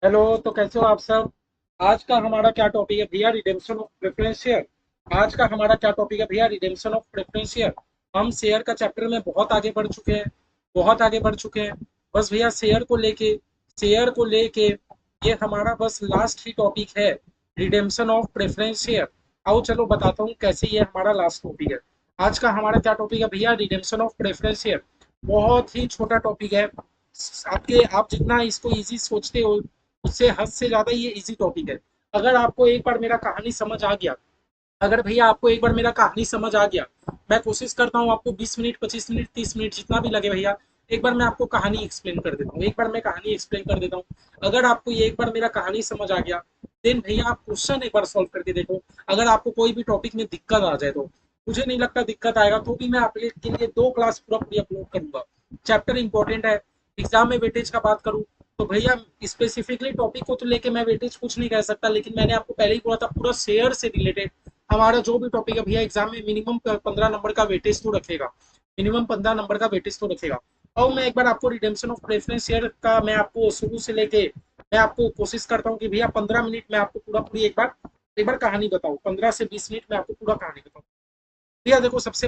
Hello. तो कैसे हो आप सब। आज का हमारा क्या टॉपिक है भैया? Redemption of preference share. आज का हमारा क्या टॉपिक है भैया? Redemption of preference share. हम शेयर का चैप्टर में बहुत आगे बढ़ चुके हैं, बहुत आगे बढ़ चुके हैं। बस भैया शेयर को लेके ये हमारा बस लास्ट ही टॉपिक है, रिडेम्पशन ऑफ प्रेफरेंस शेयर। आओ चलो बताता हूँ कैसे ये हमारा लास्ट टॉपिक है। आज का हमारा क्या टॉपिक है भैया? Redemption of preference share. बहुत ही छोटा टॉपिक है। आप जितना इसको इजी सोचते हो उससे हद से ज्यादा ये इजी टॉपिक है। अगर आपको एक बार मेरा कहानी समझ आ गया, अगर भैया आपको एक बार मेरा कहानी समझ आ गया, मैं कोशिश करता हूँ आपको 20 मिनट 25 मिनट 30 मिनट जितना भी लगे भैया, एक बार मैं आपको कहानी एक्सप्लेन कर देता हूँ। एक बार मैं कहानी एक्सप्लेन कर देता हूँ। अगर आपको ये एक बार मेरा कहानी समझ आ गया, देन भैया आप क्वेश्चन एक बार सॉल्व करके देखो। अगर आपको कोई भी टॉपिक में दिक्कत आ जाए तो मुझे नहीं लगता दिक्कत आएगा, तो भी मैं आपके लिए 2 क्लास पूरा पूरी अपलोड करूंगा। चैप्टर इंपॉर्टेंट है। एग्जाम में वेटेज का बात करूँ तो भैया स्पेसिफिकली टॉपिक को तो लेके मैं वेटेज कुछ नहीं कह सकता, लेकिन मैंने आपको पहले ही बोला था पूरा शेयर से रिलेटेड हमारा जो भी टॉपिक है भैया एग्जाम में मिनिमम 15 नंबर का वेटेज तो रखेगा। मिनिमम 15 नंबर का वेटेज तो रखेगा। और मैं एक बार आपको रिडेम्पशन ऑफ प्रेफरेंस शेयर का मैं आपको शुरू से लेके मैं आपको कोशिश करता हूँ कि भैया 15 मिनट में आपको पूरा पूरी एक बार कहानी बताऊँ। 15 से 20 मिनट में आपको पूरा कहानी बताऊँ। भैया देखो, सबसे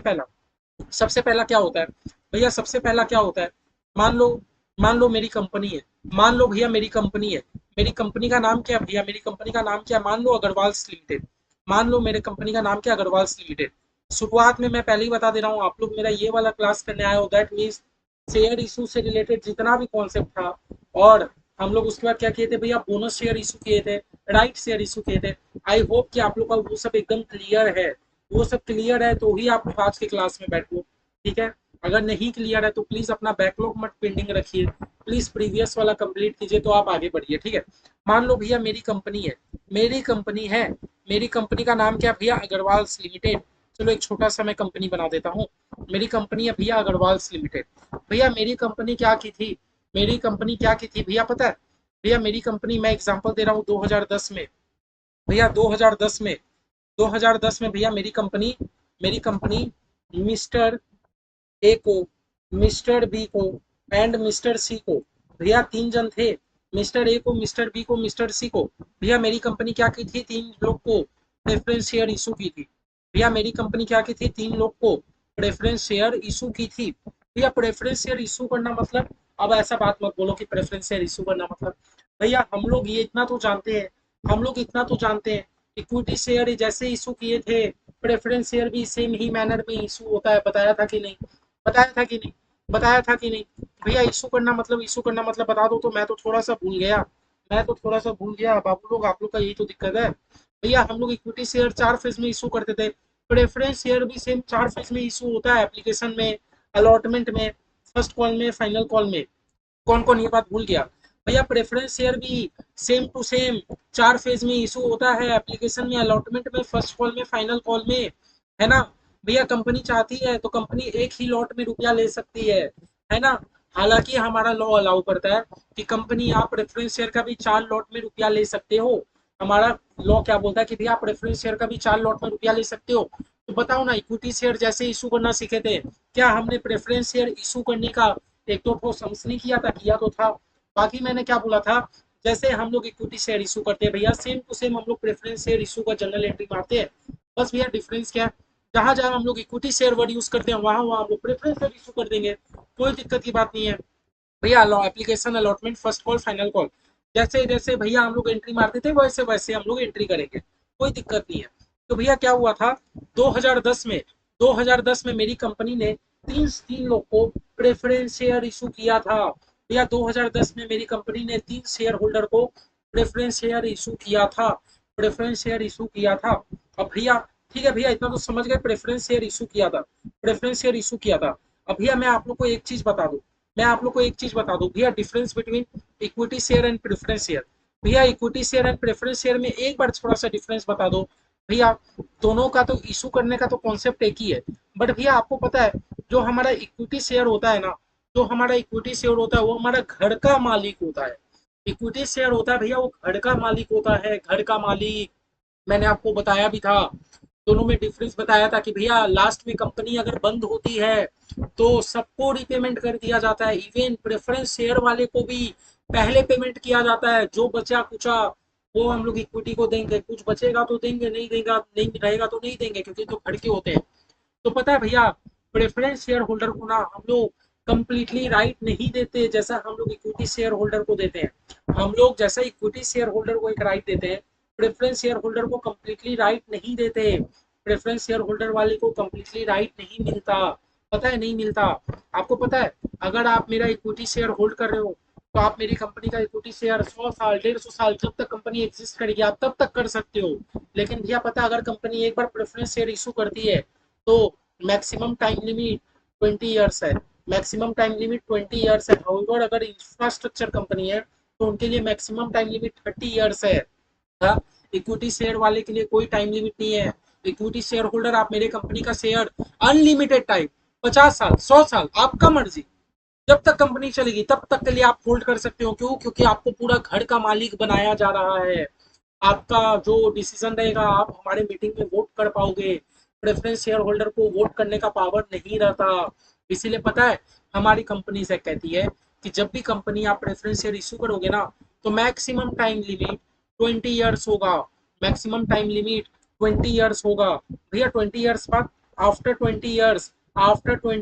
पहला क्या होता है भैया? सबसे पहला क्या होता है? मान लो मान लो मेरी कंपनी है। मान लो भैया मेरी कंपनी है। मेरी कंपनी का नाम क्या है भैया? मेरी कंपनी का नाम क्या है? मान लो अग्रवाल्स लिमिटेड। मान लो मेरे कंपनी का नाम क्या है? अग्रवाल्स लिमिटेड। शुरुआत में मैं पहले ही बता दे रहा हूँ, आप लोग मेरा ये वाला क्लास करने आए हो, दैट मीन्स शेयर इशू से रिलेटेड जितना भी कॉन्सेप्ट था। और हम लोग उसके बाद क्या किए थे भैया? बोनस शेयर इशू किए थे, राइट शेयर इशू किए थे। आई होप कि आप लोग का वो सब एकदम क्लियर है। वो सब क्लियर है तो ही आप लोग आज के क्लास में बैठो, ठीक है? अगर नहीं क्लियर है तो प्लीज अपना बैकलॉग मत पेंडिंग रखिए। प्लीज प्रीवियस वाला कंप्लीट कीजिए तो आप आगे बढ़िए, ठीक है? मान लो भैया मेरी कंपनी है। मेरी कंपनी है। मेरी कंपनी का नाम क्या है भैया? अग्रवाल्स लिमिटेड। चलो एक छोटा सा मैं कंपनी बना देता हूँ। मेरी कंपनी है भैया अग्रवाल्स लिमिटेड। भैया मेरी कंपनी क्या की थी? मेरी कंपनी क्या की थी भैया पता है? भैया मेरी कंपनी, मैं एग्जांपल दे रहा हूँ 2010 में। भैया 2010 में, 2010 में भैया मेरी कंपनी मिस्टर ए को, मिस्टर बी को एंड मिस्टर सी को, भैया 3 जन थे। मिस्टर ए को, मिस्टर बी को, मिस्टर सी को। भैया मेरी कंपनी क्या की थी? 3 लोग को प्रेफरेंस शेयर इशू की थी। भैया मेरी कंपनी क्या की थी? 3 लोग को प्रेफरेंस शेयर इशू की थी। भैया प्रेफरेंस शेयर इशू करना मतलब, अब ऐसा बात मत बोलो कि प्रेफरेंस शेयर इशू करना मतलब, भैया हम लोग ये इतना तो जानते हैं, हम लोग इतना तो जानते हैं, इक्विटी शेयर जैसे इशू किए थे प्रेफरेंस शेयर भी सेम ही मैनर में इशू होता है। बताया था कि नहीं? बताया था कि नहीं? बताया था कि नहीं? भैया इशू करना मतलब बता दो तो मैं तो थोड़ा सा भूल गया। मैं तो थोड़ा सा भूल गया बाबू लोग, आप लोग का यही तो दिक्कत है। भैया हम लोग इक्विटी शेयर 4 फेज में इशू करते थे। प्रेफरेंस शेयर भी सेम 4 फेज में इशू होता है, एप्लीकेशन में, अलॉटमेंट में, फर्स्ट कॉल में, फाइनल कॉल में। कौन कौन ये बात भूल गया? भैया प्रेफरेंस शेयर भी सेम टू सेम 4 फेज में इशू होता है, एप्लीकेशन में, अलॉटमेंट में, फर्स्ट कॉल में, फाइनल कॉल में, है ना? भैया कंपनी चाहती है तो कंपनी एक ही लॉट में रुपया ले सकती है ना? हालांकि हमारा लॉ अलाउ करता है कि कंपनी आप प्रेफरेंस शेयर का भी 4 लॉट में रुपया ले सकते हो। हमारा लॉ क्या बोलता है कि भैया प्रेफरेंस शेयर का भी 4 लॉट में रुपया ले सकते हो। तो बताओ ना, इक्विटी शेयर जैसे इशू करना सीखे थे, क्या हमने प्रेफरेंस शेयर इशू करने का एक तो ठोस नहीं किया था? किया तो था। बाकी मैंने क्या बोला था? जैसे हम लोग इक्विटी शेयर इशू करते हैं भैया, सेम टू सेम हम लोग प्रेफरेंस शेयर इशू का जनरल एंट्री मारते हैं। बस भैया डिफरेंस क्या है? जहां जहां हम लोग इक्विटी शेयर वर्ड यूज करते हैं वहां वहां हम लोग प्रेफरेंस शेयर इशू कर देंगे। कोई दिक्कत की बात नहीं है भैया। Application, allotment, first call, final call, जैसे जैसे भैया हम लोग एंट्री मारते थे वैसे वैसे हम लोग एंट्री करेंगे। कोई दिक्कत नहीं है। तो भैया क्या हुआ था? 2010 में, 2010 में मेरी कंपनी ने तीन तीन लोग को प्रेफरेंस शेयर इशू किया था। भैया 2010 में मेरी कंपनी ने 3 शेयर होल्डर को प्रेफरेंस शेयर इशू किया था। प्रेफरेंस शेयर इशू किया था। अब भैया ठीक है भैया, इतना तो समझ गए, प्रेफरेंस शेयर इशू किया था, प्रेफरेंस शेयर इशू किया था। अब भैया मैं आप लोग को एक चीज बता दूं, मैं आप लोग को एक चीज बता दूं भैया, difference between equity share and preference share. भैया equity share and preference share में एक बार थोड़ा सा डिफरेंस बता दो भैया। दोनों का तो इशू करने का तो कॉन्सेप्ट एक ही है, बट भैया आपको पता है जो हमारा इक्विटी शेयर होता है ना, जो हमारा इक्विटी शेयर होता है वो हमारा घर का मालिक होता है। इक्विटी शेयर होता है भैया वो घर का मालिक होता है, घर का मालिक। मैंने आपको बताया भी था, दोनों में डिफरेंस बताया था कि भैया लास्ट में कंपनी अगर बंद होती है तो सबको रिपेमेंट कर दिया जाता है, इवन प्रेफरेंस शेयर वाले को भी पहले पेमेंट किया जाता है, जो बचा कुचा वो हम लोग इक्विटी को देंगे, कुछ बचेगा तो देंगे, नहीं देगा नहीं रहेगा तो नहीं देंगे, क्योंकि तो खड़के होते हैं। तो पता है भैया, प्रेफरेंस शेयर होल्डर को ना हम लोग कंप्लीटली राइट नहीं देते जैसा हम लोग इक्विटी शेयर होल्डर को देते हैं। हम लोग जैसा इक्विटी शेयर होल्डर को एक राइट देते हैं, प्रेफरेंस शेयर होल्डर को कंप्लीटली राइट नहीं देते। प्रेफरेंस शेयर होल्डर वाले को कंप्लीटली राइट नहीं मिलता, पता है, नहीं मिलता। आपको पता है, अगर आप मेरा इक्विटी शेयर होल्ड कर रहे हो तो आप मेरी कंपनी का इक्विटी शेयर 100 साल 150 साल जब तक कंपनी एग्जिस्ट करेगी आप तब तक कर सकते हो। लेकिन भैया पता है, अगर कंपनी एक बार प्रेफरेंस शेयर इशू करती है तो मैक्सिमम टाइम लिमिट 20 ईयर्स है। मैक्सिमम टाइम लिमिट 20 ईयर्स है। हाउएवर अगर इंफ्रास्ट्रक्चर कंपनी है तो उनके लिए मैक्सिमम टाइम लिमिट 30 ईयर्स है। हाँ, इक्विटी शेयर वाले के लिए कोई टाइम लिमिट नहीं है। इक्विटी शेयर होल्डर आप मेरे कंपनी का शेयर अनलिमिटेड टाइम 50 साल 100 साल आपका मर्जी, जब तक कंपनी चलेगी तब तक के लिए आप होल्ड कर सकते हो। क्यों? क्योंकि आपको पूरा घर का मालिक बनाया जा रहा है। आपका जो डिसीजन रहेगा आप हमारे मीटिंग में वोट कर पाओगे। प्रेफरेंस शेयर होल्डर को वोट करने का पावर नहीं रहता। इसीलिए पता है, हमारी कंपनी से कहती है कि जब भी कंपनी आप प्रेफरेंस शेयर इशू करोगे ना तो मैक्सिमम टाइम लिमिट 20 ईयर्स होगा। मैक्सिमम टाइम लिमिट 20 ईयर्स होगा। भैया 20 ईयर्स बाद, आफ्टर 20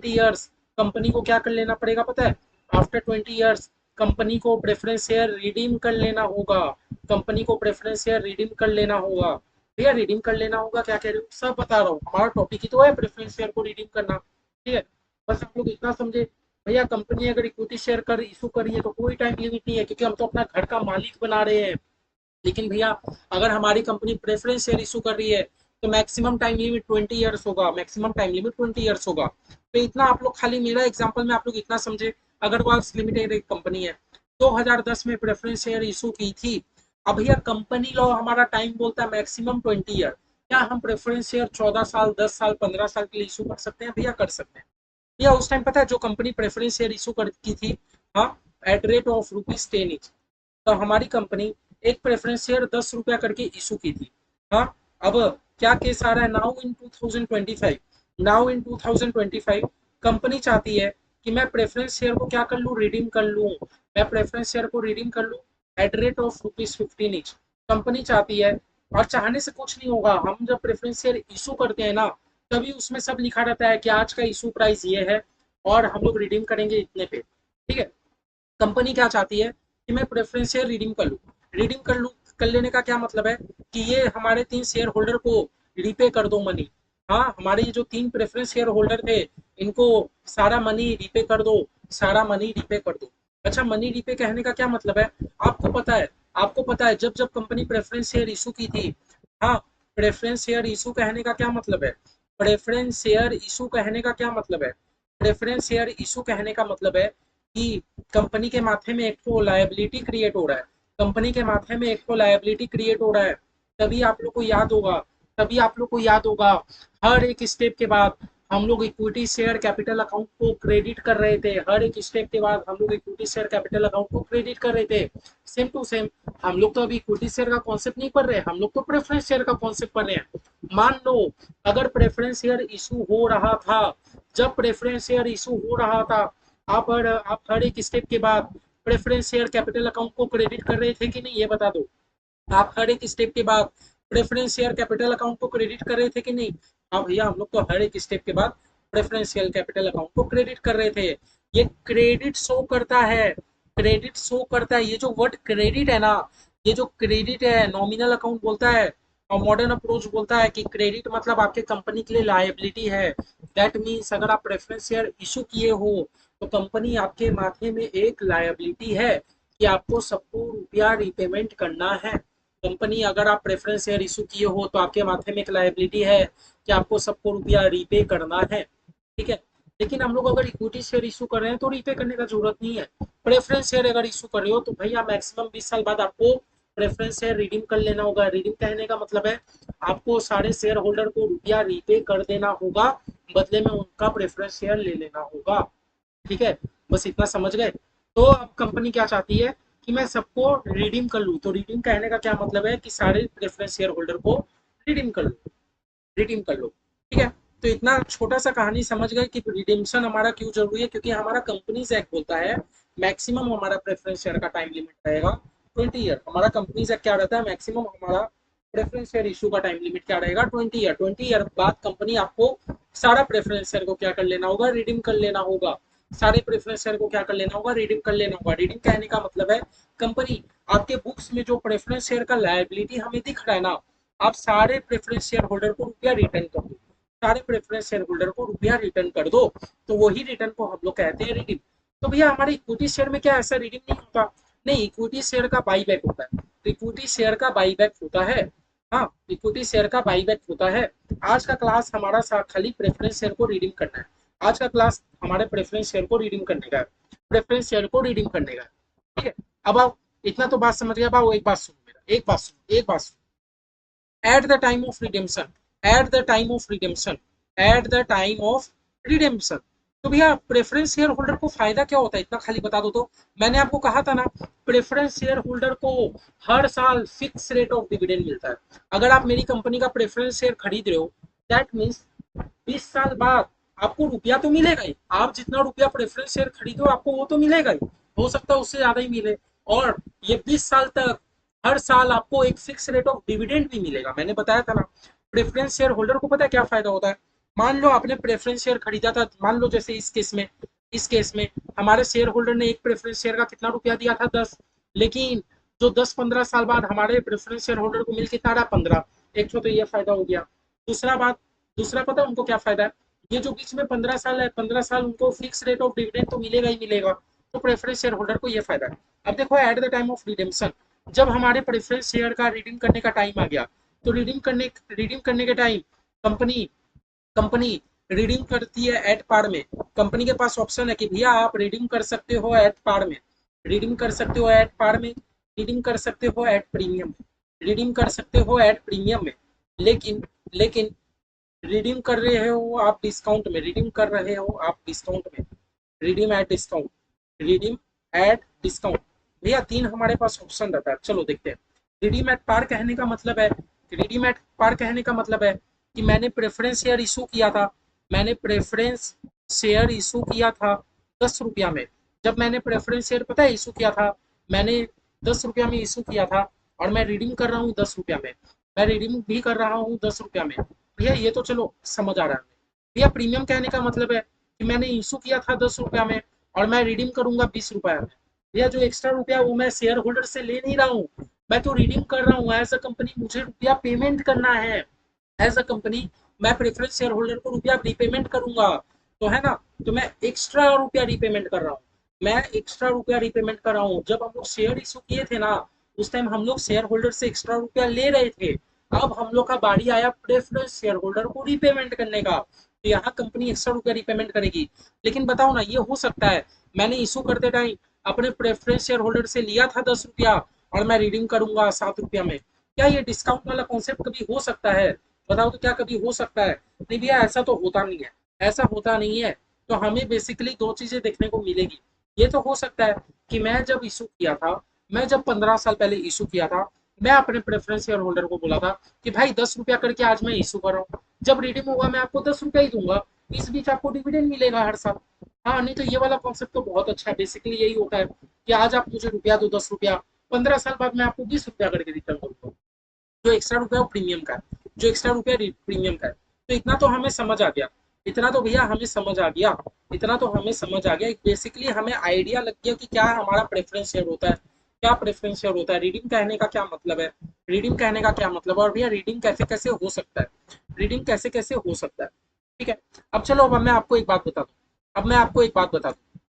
ईयर्स कंपनी को क्या कर लेना पड़ेगा पता है? आफ्टर 20 ईयर्स कंपनी को प्रेफरेंस शेयर रिडीम कर लेना होगा। कंपनी को प्रेफरेंस शेयर रिडीम कर लेना होगा। भैया रिडीम कर लेना होगा, क्या कह रहे हो? सब बता रहा हूँ, हमारा टॉपिक ही तो है प्रेफरेंस शेयर को रिडीम करना। ठीक है, बस आप लोग इतना समझे। भैया कंपनी अगर इक्विटी शेयर कर इशू करी है तो कोई टाइम लिमिट नहीं है, क्योंकि हम तो अपना घर का मालिक बना रहे हैं। लेकिन भैया अगर हमारी कंपनी प्रेफरेंस शेयर इशू कर रही है तो मैक्सिमम टाइम लिमिट 20 ईयर्स होगा। मैक्सिमम टाइम लिमिट 20 ईयर्स होगा। तो इतना आप लोग खाली मेरा एग्जांपल में आप लोग इतना समझे। अग्रवाल्स लिमिटेड एक कंपनी है, 2010 में प्रेफरेंस शेयर इशू की थी। अब भैया कंपनी लॉ हमारा टाइम बोलता है मैक्सिमम 20 ईयर। क्या हम प्रेफरेंस शेयर 14 साल 10 साल 15 साल के लिए इशू कर सकते हैं? भैया कर सकते हैं। भैया उस टाइम पता है जो कंपनी प्रेफरेंस शेयर इशू कर की थी, हाँ, एट रेट ऑफ ₹10 ईच, तो हमारी कंपनी एक प्रेफरेंस शेयर 10 रुपया करके इशू की थी। हाँ, अब क्या केस आ रहा है? नाउ इन 2025 कंपनी चाहती है कि मैं प्रेफरेंस शेयर को क्या कर लूँ, रिडीम कर लूँ। मैं प्रेफरेंस शेयर को रिडीम कर लूँ at rate of ₹15 each. Company चाहती है, और चाहने से कुछ नहीं होगा। हम जब प्रेफरेंस शेयर इशू करते हैं ना तभी उसमें सब लिखा रहता है कि आज का इशू प्राइस ये है और हम लोग रिडीम करेंगे इतने पे। ठीक है, कंपनी क्या चाहती है कि मैं प्रेफरेंस शेयर रिडीम कर लूँ। रिडीम कर लूँ, कर लेने का क्या मतलब है कि ये हमारे 3 शेयर होल्डर को रिपे कर दो मनी। हाँ, हमारे ये जो 3 प्रेफरेंस शेयर होल्डर थे इनको सारा मनी रिपे कर दो, सारा मनी रिपे कर दो। अच्छा, मनी रिपे कहने का क्या मतलब है? आपको पता है, आपको पता है जब जब कंपनी प्रेफरेंस शेयर इशू की थी, हाँ, प्रेफरेंस शेयर इशू कहने का क्या मतलब है? प्रेफरेंस शेयर इशू कहने का क्या मतलब है? प्रेफरेंस शेयर इशू कहने का मतलब है कि कंपनी के माथे में एक तो लायबिलिटी क्रिएट हो रहा है। कंपनी के माथे में एक तो लायबिलिटी क्रिएट हो रहा है। तभी आप लोग को याद होगा, तभी आप लोग को याद होगा, हर एक स्टेप के बाद हम लोग इक्विटी शेयर कैपिटल अकाउंट को क्रेडिट कर रहे थे। हर एक स्टेप के बाद हम लोग इक्विटी शेयर कैपिटल अकाउंट को क्रेडिट कर रहे थे। सेम टू सेम हम लोग तो अभी इक्विटी शेयर का कॉन्सेप्ट नहीं पढ़ रहे, हम लोग तो प्रेफरेंस शेयर का कॉन्सेप्ट पढ़ रहे हैं। मान लो अगर प्रेफरेंस शेयर इशू हो रहा था, जब प्रेफरेंस शेयर इशू हो रहा था, आप हर एक स्टेप के बाद प्रेफरेंस शेयर कैपिटल अकाउंट को क्रेडिट कर रहे थे कि नहीं, ये बता दो। आप हर एक स्टेप के बाद प्रेफरेंस शेयर कैपिटल अकाउंट को क्रेडिट कर रहे थे कि नहीं? हाँ भैया, हम लोग तो हर एक स्टेप के बाद प्रेफरेंस शेयर कैपिटल अकाउंट को क्रेडिट कर रहे थे। ये क्रेडिट शो करता है, क्रेडिट शो करता है। ये जो वर्ड क्रेडिट है ना, ये जो क्रेडिट है, नॉमिनल अकाउंट बोलता है और मॉडर्न अप्रोच बोलता है कि क्रेडिट मतलब आपके कंपनी के लिए लायबिलिटी है। दैट मीन्स अगर आप प्रेफरेंस शेयर इशू किए हो तो कंपनी आपके माथे में एक लायबिलिटी है कि आपको सबको रुपया रिपेमेंट करना है। कंपनी अगर आप प्रेफरेंस शेयर इशू किए हो तो आपके माथे में एक लायबिलिटी है कि आपको सबको रुपया रीपे करना है। ठीक है, लेकिन हम लोग अगर इक्विटी शेयर इशू कर रहे हैं तो रीपे करने का जरूरत नहीं है। प्रेफरेंस शेयर अगर इशू कर रहे हो तो भैया मैक्सिमम 20 साल बाद आपको प्रेफरेंस शेयर रिडीम कर लेना होगा। रिडीम कहने का मतलब है आपको सारे शेयर होल्डर को रुपया रीपे कर देना होगा, बदले में उनका प्रेफरेंस शेयर ले लेना होगा। ठीक है, बस इतना समझ गए। तो अब कंपनी क्या चाहती है कि मैं सबको रिडीम कर लूँ। तो रिडीम कहने का क्या मतलब है कि सारे प्रेफरेंस शेयर होल्डर को रिडीम कर लो, रिडीम कर लो। ठीक है, तो इतना छोटा सा कहानी समझ गए कि रिडीम्शन हमारा क्यों जरूरी है, क्योंकि हमारा कंपनीज एक्ट बोलता है मैक्सिमम हमारा प्रेफरेंस शेयर का टाइम लिमिट रहेगा 20 ईयर। हमारा कंपनी से क्या रहता है, मैक्सिमम हमारा प्रेफरेंस शेयर इशू का टाइम लिमिट क्या रहेगा, 20 ईयर। 20 ईयर बाद कंपनी आपको सारा प्रेफरेंस शेयर को क्या कर लेना होगा, रिडीम कर लेना होगा। सारे प्रेफरेंस शेयर को क्या कर लेना होगा, रिडीम कर लेना होगा। रिडीम कहने का मतलब है कंपनी आपके बुक्स में जो प्रेफरेंस शेयर का लायबिलिटी हमें दिख रहा है ना, आप सारे प्रेफरेंस शेयर होल्डर को रुपया रिटर्न कर दो। सारे प्रेफरेंस शेयर होल्डर को रुपया रिटर्न कर दो, तो वही रिटर्न को हम लोग कहते हैं रिडीम। तो भैया हमारे इक्विटी शेयर में क्या ऐसा रिडीम नहीं होता? नहीं, इक्विटी शेयर का बाईबैक होता है। इक्विटी शेयर का बाईबैक होता है। हाँ, इक्विटी शेयर का बाईबैक होता है। आज का क्लास हमारा खाली प्रेफरेंस शेयर को रिडीम करना है। आज का क्लास हमारे प्रेफरेंस शेयर को रिडीम करने का है। प्रेफरेंस शेयर को रिडीम करने का है। ठीक है, अब आप इतना तो बात समझ गया। अब आओ एक बात सुनो मेरा, एक बात सुनो, एक बात सुनो। At the time of redemption, at the time of redemption, at the time of redemption, तो भैया प्रेफरेंस शेयर होल्डर को फायदा क्या होता है, इतना खाली बता दो तो। मैंने आपको कहा था ना, प्रेफरेंस शेयर होल्डर को हर साल फिक्स रेट ऑफ डिविडेंड मिलता है। अगर आप मेरी कंपनी का प्रेफरेंस शेयर खरीद रहे हो, दैट मीन्स 20 साल बाद आपको रुपया तो मिलेगा ही। आप जितना रुपया प्रेफरेंस शेयर खरीदो आपको वो तो मिलेगा ही, हो सकता है उससे ज्यादा ही मिले। और ये 20 साल तक हर साल आपको एक फिक्स रेट ऑफ डिविडेंड भी मिलेगा। मैंने बताया था ना, प्रेफरेंस शेयर होल्डर को पता है क्या फायदा होता है। मान लो आपने प्रेफरेंस शेयर खरीदा था, मान लो जैसे इस केस में हमारे शेयर होल्डर ने एक प्रेफरेंस शेयर का कितना रुपया दिया था, 10। लेकिन जो 10-15 साल बाद हमारे प्रेफरेंस शेयर होल्डर को मिल कितना रहा, 15। एक तो ये फायदा हो गया। दूसरा बात, दूसरा पता उनको क्या फायदा है, ये जो बीच में 15 साल है, 15 साल उनको फिक्स रेट ऑफ डिविडेंड तो मिलेगा ही मिलेगा। तो प्रेफरेंस शेयर होल्डर को ये फायदा है। अब देखो at the time of redemption, जब हमारे प्रेफरेंस शेयर का रिडीम करने का टाइम आ गया, तो रिडीम करने के टाइम कंपनी कंपनी रिडीम करती है एट पार में। कंपनी के पास ऑप्शन है कि भैया आप रिडीम कर सकते हो एट पार में, रिडीम कर सकते हो एट पार में, रिडीम कर सकते हो एट प्रीमियम में, रिडीम कर सकते हो एट प्रीमियम में। लेकिन लेकिन रिडीम कर रहे हो आप डिस्काउंट में, रिडीम कर रहे हो आप डिस्काउंट में, redeem at discount, redeem at discount. भैया 3 हमारे पास ऑप्शन रहता है, चलो देखते हैं। रिडीम एट पार कहने का मतलब है, रिडीम एट पार कहने का मतलब है कि मैंने प्रेफरेंस शेयर इशू किया था, मैंने प्रेफरेंस शेयर इशू किया था 10 रुपया में। जब मैंने प्रेफरेंस शेयर पता है इशू किया था, मैंने 10 रुपया में इशू किया था, और मैं रिडीम कर रहा हूँ 10 रुपया में, मैं रिडीम भी कर रहा हूँ 10 रुपया में। भैया ये तो चलो समझ आ रहा है। भैया प्रीमियम कहने का मतलब है कि मैंने इशू किया था 10 रुपया में, और मैं रिडीम करूंगा 20 रुपया में। भैया जो एक्स्ट्रा रुपया वो मैं शेयर होल्डर से ले नहीं रहा हूँ, मैं तो रिडीम कर रहा हूँ। एज अ कंपनी मुझे रुपया पेमेंट करना है, एज अ कंपनी मैं प्रेफरेंस शेयर होल्डर को रुपया रीपेमेंट करूंगा, तो है ना। तो मैं एक्स्ट्रा रुपया रीपेमेंट कर रहा हूँ, मैं एक्स्ट्रा रुपया रीपेमेंट कर रहा हूँ। जब हम लोग शेयर इशू किए थे ना, उस टाइम हम लोग शेयर होल्डर से एक्स्ट्रा रुपया ले रहे थे। अब हम लोग का बारी आया प्रेफरेंस शेयर होल्डर को रीपेमेंट करने का, तो यहाँ कंपनी एक्स्ट्रा रुपया रीपेमेंट करेगी। लेकिन बताओ ना, ये हो सकता है मैंने इशू करते टाइम अपने प्रेफरेंस शेयर होल्डर से लिया था 10 रुपया, और मैं रिडीम करूंगा 7 रुपया में। क्या ये डिस्काउंट वाला कॉन्सेप्ट कभी हो सकता है? बताओ तो, क्या कभी हो सकता है? नहीं भैया, ऐसा तो होता नहीं है, ऐसा होता नहीं है। तो हमें बेसिकली दो चीजें देखने को मिलेगी। ये तो हो सकता है कि मैं जब इशू किया था, मैं जब 15 साल पहले इशू किया था, मैं अपने प्रेफरेंस शेयर होल्डर को बोला था कि भाई 10 रुपया करके आज मैं इशू कर रहा हूँ, जब रिडीम होगा मैं आपको 10 रुपया ही दूंगा, इस बीच आपको डिविडेंड मिलेगा हर साल। हाँ, नहीं तो ये वाला कॉन्सेप्ट तो बहुत अच्छा है। बेसिकली यही होता है कि आज आप मुझे रुपया दो 10 रुपया, 15 साल बाद मैं आपको 20 रुपया करके रिटर्न करूंगा। जो एक्स्ट्रा रुपया वो प्रीमियम का है, जो एक्स्ट्रा रुपया प्रीमियम का है। तो इतना तो हमें समझ आ गया, इतना तो भैया हमें समझ आ गया, इतना तो हमें समझ आ गया। बेसिकली हमें आइडिया लग गया कि क्या हमारा प्रेफरेंस शेयर होता है, क्या प्रेफरेंस शेयर होता है, रीडिंग कहने का क्या मतलब है, रीडिंग कहने का क्या मतलब है, और भैया रीडिंग कैसे कैसे हो सकता है, रीडिंग कैसे कैसे हो सकता है। ठीक है, अब चलो, अब मैं आपको एक बात बता दूं, अब मैं आपको एक बात बता दूं।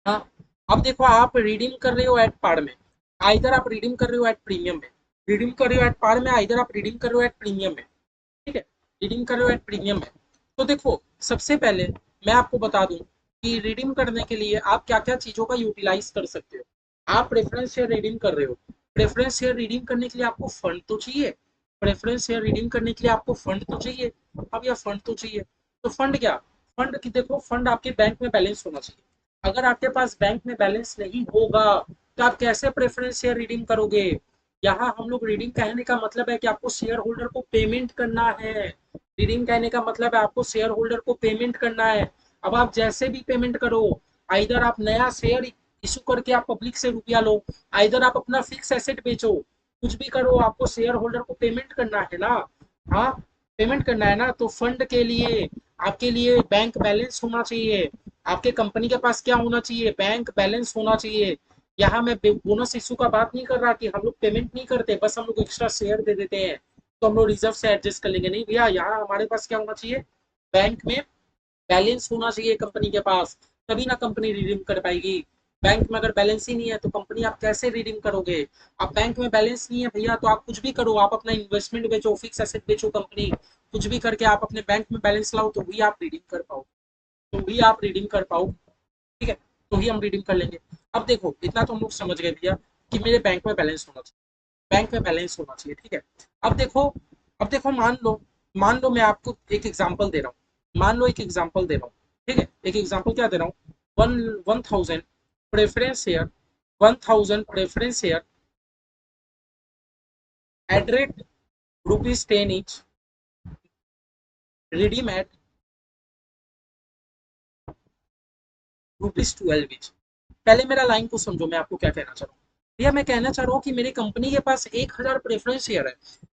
हाँ, अब देखो, आप रिडीम कर रहे हो एट पार में, आइदर आप रिडीम कर रहे हो एट प्रीमियम में, रिडीम कर रहे हो एट पार में, आइदर आप रिडीम कर रहे हो एट प्रीमियम में। ठीक है, रिडीम कर रहे हो एट प्रीमियम में। तो देखो, सबसे पहले मैं आपको बता दूं कि रिडीम करने के लिए आप क्या क्या चीजों का यूटिलाइज कर सकते हो। आप प्रेफरेंस शेयर रिडीम कर रहे हो, प्रेफरेंस शेयर रिडीम करने के लिए आपको फंड तो चाहिए, प्रेफरेंस शेयर रिडीम करने के लिए आपको फंड तो चाहिए। अब यह फंड तो चाहिए, तो फंड क्या, फंड की देखो, फंड आपके बैंक में बैलेंस होना चाहिए। अगर आपके पास बैंक में बैलेंस नहीं होगा, तो आप कैसे प्रेफरेंस शेयर रिडीम करोगे? यहाँ हम लोग रिडीम कहने का मतलब है कि आपको शेयर होल्डर को पेमेंट करना है। रिडीम कहने का मतलब है आपको शेयर होल्डर को पेमेंट करना है। अब आप जैसे भी पेमेंट करो, आइदर आप नया शेयर इशू करके आप पब्लिक से रुपया लो, आइदर आप अपना फिक्स एसेट बेचो, कुछ भी करो, आपको शेयर होल्डर को पेमेंट करना है ना। हाँ, पेमेंट करना है ना, तो फंड के लिए आपके लिए बैंक बैलेंस होना चाहिए। आपके कंपनी के पास क्या होना चाहिए? बैंक बैलेंस होना चाहिए। यहाँ मैं बोनस इशू का बात नहीं कर रहा कि हम लोग पेमेंट नहीं करते, बस हम लोग एक्स्ट्रा शेयर दे देते हैं तो हम लोग रिजर्व से एडजस्ट कर लेंगे। नहीं भैया, यहाँ हमारे पास क्या होना चाहिए? बैंक में बैलेंस होना चाहिए कंपनी के पास, तभी ना कंपनी रिडीम कर पाएगी। बैंक में अगर बैलेंस ही नहीं है तो कंपनी आप कैसे रिडीम करोगे? आप बैंक में बैलेंस नहीं है भैया तो आप कुछ भी करो, आप अपना इन्वेस्टमेंट बेचो, फिक्स एसेट बेचो, कंपनी कुछ भी करके आप अपने बैंक में बैलेंस लाओ तो भी आप रिडीम कर पाओ, तो भी आप रिडीम कर पाओ। ठीक है, तो ही हम रिडीम कर लेंगे। अब देखो, इतना तो हम लोग समझ गए भैया कि मेरे बैंक में बैलेंस होना चाहिए, बैंक में बैलेंस होना चाहिए। ठीक है, अब देखो, अब देखो, मान लो मैं आपको एक एग्जांपल दे रहा हूँ, मान लो एक एग्जांपल दे रहा हूँ। ठीक है, एक एग्जांपल क्या दे रहा हूँ? One 1000 preference share, 1000 preference share at rate ₹10 each, redeem at ₹12 each। पहले मेरा लाइन को समझो, मैं आपको क्या कहना चाह रहा हूँ। भैया मैं कहना चाह रहा हूँ कि मेरी कंपनी के पास 1000 प्रेफरेंस शेयर है,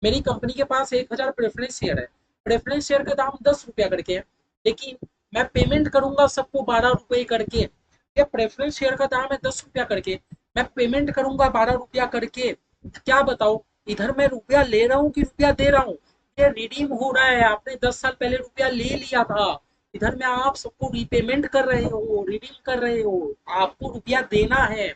मेरी कंपनी के पास 1000 प्रेफरेंस शेयर है, प्रेफरेंस शेयर का दाम ₹10 करके है, लेकिन मैं पेमेंट करूंगा सबको ₹12 करके। ये प्रेफरेंस शेयर का दाम है ₹10 करके, मैं पेमेंट करूंगा ₹12 करके। क्या बताओ, इधर मैं रुपया ले रहा हूँ कि रुपया दे रहा हूँ? ये रिडीम हो रहा है, आपने 10 साल पहले रुपया ले लिया था, इधर में आप सबको रिपेमेंट कर रहे हो, रिडीम कर रहे हो, आपको रुपया देना है,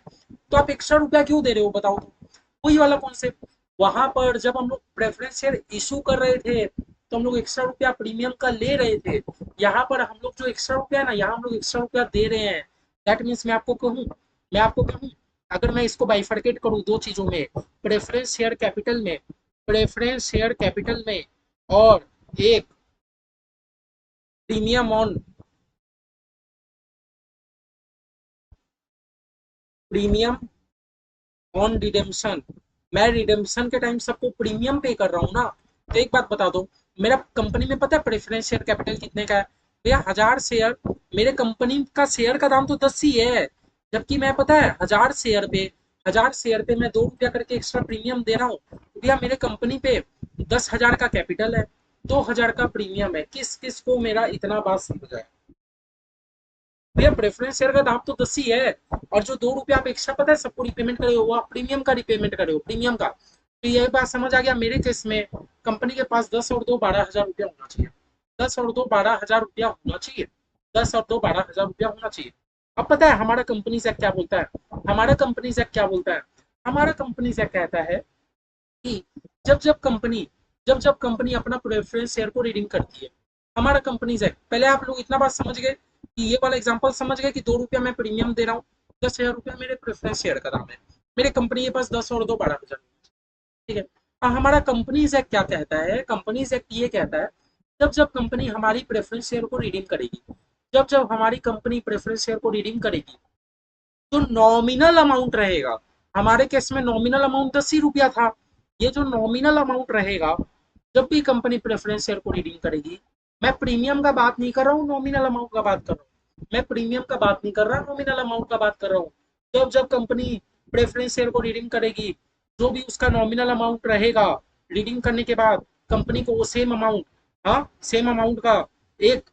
तो आप एक्स्ट्रा रुपया क्यों दे रहे हो बताओ? तो वही वाला कॉन्सेप्ट, वहां पर जब हम लोग प्रेफरेंस शेयर इशू कर रहे थे तो हम लोग एक्स्ट्रा रुपया प्रीमियम का ले रहे थे। यहाँ पर हम लोग जो एक्स्ट्रा रुपया है ना, यहाँ हम लोग एक्स्ट्रा रुपया दे रहे हैं। दैट मीन्स मैं आपको कहूँ, अगर मैं इसको बाइफरकेट करूँ दो चीजों में, प्रेफरेंस शेयर कैपिटल में, प्रेफरेंस शेयर कैपिटल में, और एक premium on, premium on redemption, मैं रिडेम्पशन के टाइम सबको प्रीमियम पे कर रहा हूँ ना। तो एक बात बता दो, मेरा कंपनी में पता है प्रेफरेंस शेयर कैपिटल कितने का है? भैया 1000 शेयर, मेरे कंपनी का शेयर का दाम तो 10 ही है, जबकि मैं पता है 1000 शेयर पे मैं ₹2 करके एक्स्ट्रा प्रीमियम दे रहा हूँ। तो भैया मेरे कंपनी पे 10,000 का कैपिटल है, 2000 का प्रीमियम है, किस किस को मेरा इतना बात समझ आया? भैया प्रेफरेंस शेयर का दाम तो 10 ही है, और जो ₹2 आप एक्स्ट्रा पता है सबको रिपेमेंट करे हो, वो आप प्रीमियम का रिपेमेंट करे हो, प्रीमियम का। तो ये बात समझ आ गया। मेरे केस में कंपनी के पास 10 और 2 ₹12,000 होना चाहिए, 10 और 2 ₹12,000 होना चाहिए, 10 और 2 ₹12,000 होना चाहिए। अब पता है हमारा कंपनी से क्या बोलता है? हमारा कंपनी से क्या बोलता है? हमारा कंपनी से कहता है कि जब जब कंपनी जब जब कंपनी अपना प्रेफरेंस शेयर को रिडीम करती है, हमारा कंपनीज एक्ट, पहले आप लोग इतना बात समझ गए कि ये वाला एग्जांपल समझ गए कि ₹2 मैं प्रीमियम दे रहा हूँ, ₹10,000 मेरे प्रेफरेंस शेयर का दाम है, मेरे कंपनी के पास 10 और 2 12,000। ठीक है, अब हमारा कंपनीज एक्ट क्या कहता है? कंपनीज एक्ट ये कहता है, जब जब कंपनी हमारी प्रेफरेंस शेयर को रिडीम करेगी, जब जब हमारी कंपनी प्रेफरेंस शेयर को रिडीम करेगी, जो नॉमिनल अमाउंट रहेगा, हमारे केस में नॉमिनल अमाउंट ₹10 ही था, ये जो नॉमिनल अमाउंट रहेगा, जब भी कंपनी प्रेफरेंस शेयर को रिडीम करेगी, मैं प्रीमियम का बात नहीं कर रहा हूँ, नॉमिनल अमाउंट का बात कर रहा हूँ, मैं प्रीमियम का बात नहीं कर रहा, नॉमिनल अमाउंट का बात कर रहा हूँ। जब जब कंपनी प्रेफरेंस शेयर को रिडीम करेगी, जो भी उसका नॉमिनल अमाउंट रहेगा, रिडीम करने के बाद कंपनी को वो सेम अमाउंट, हाँ सेम अमाउंट का एक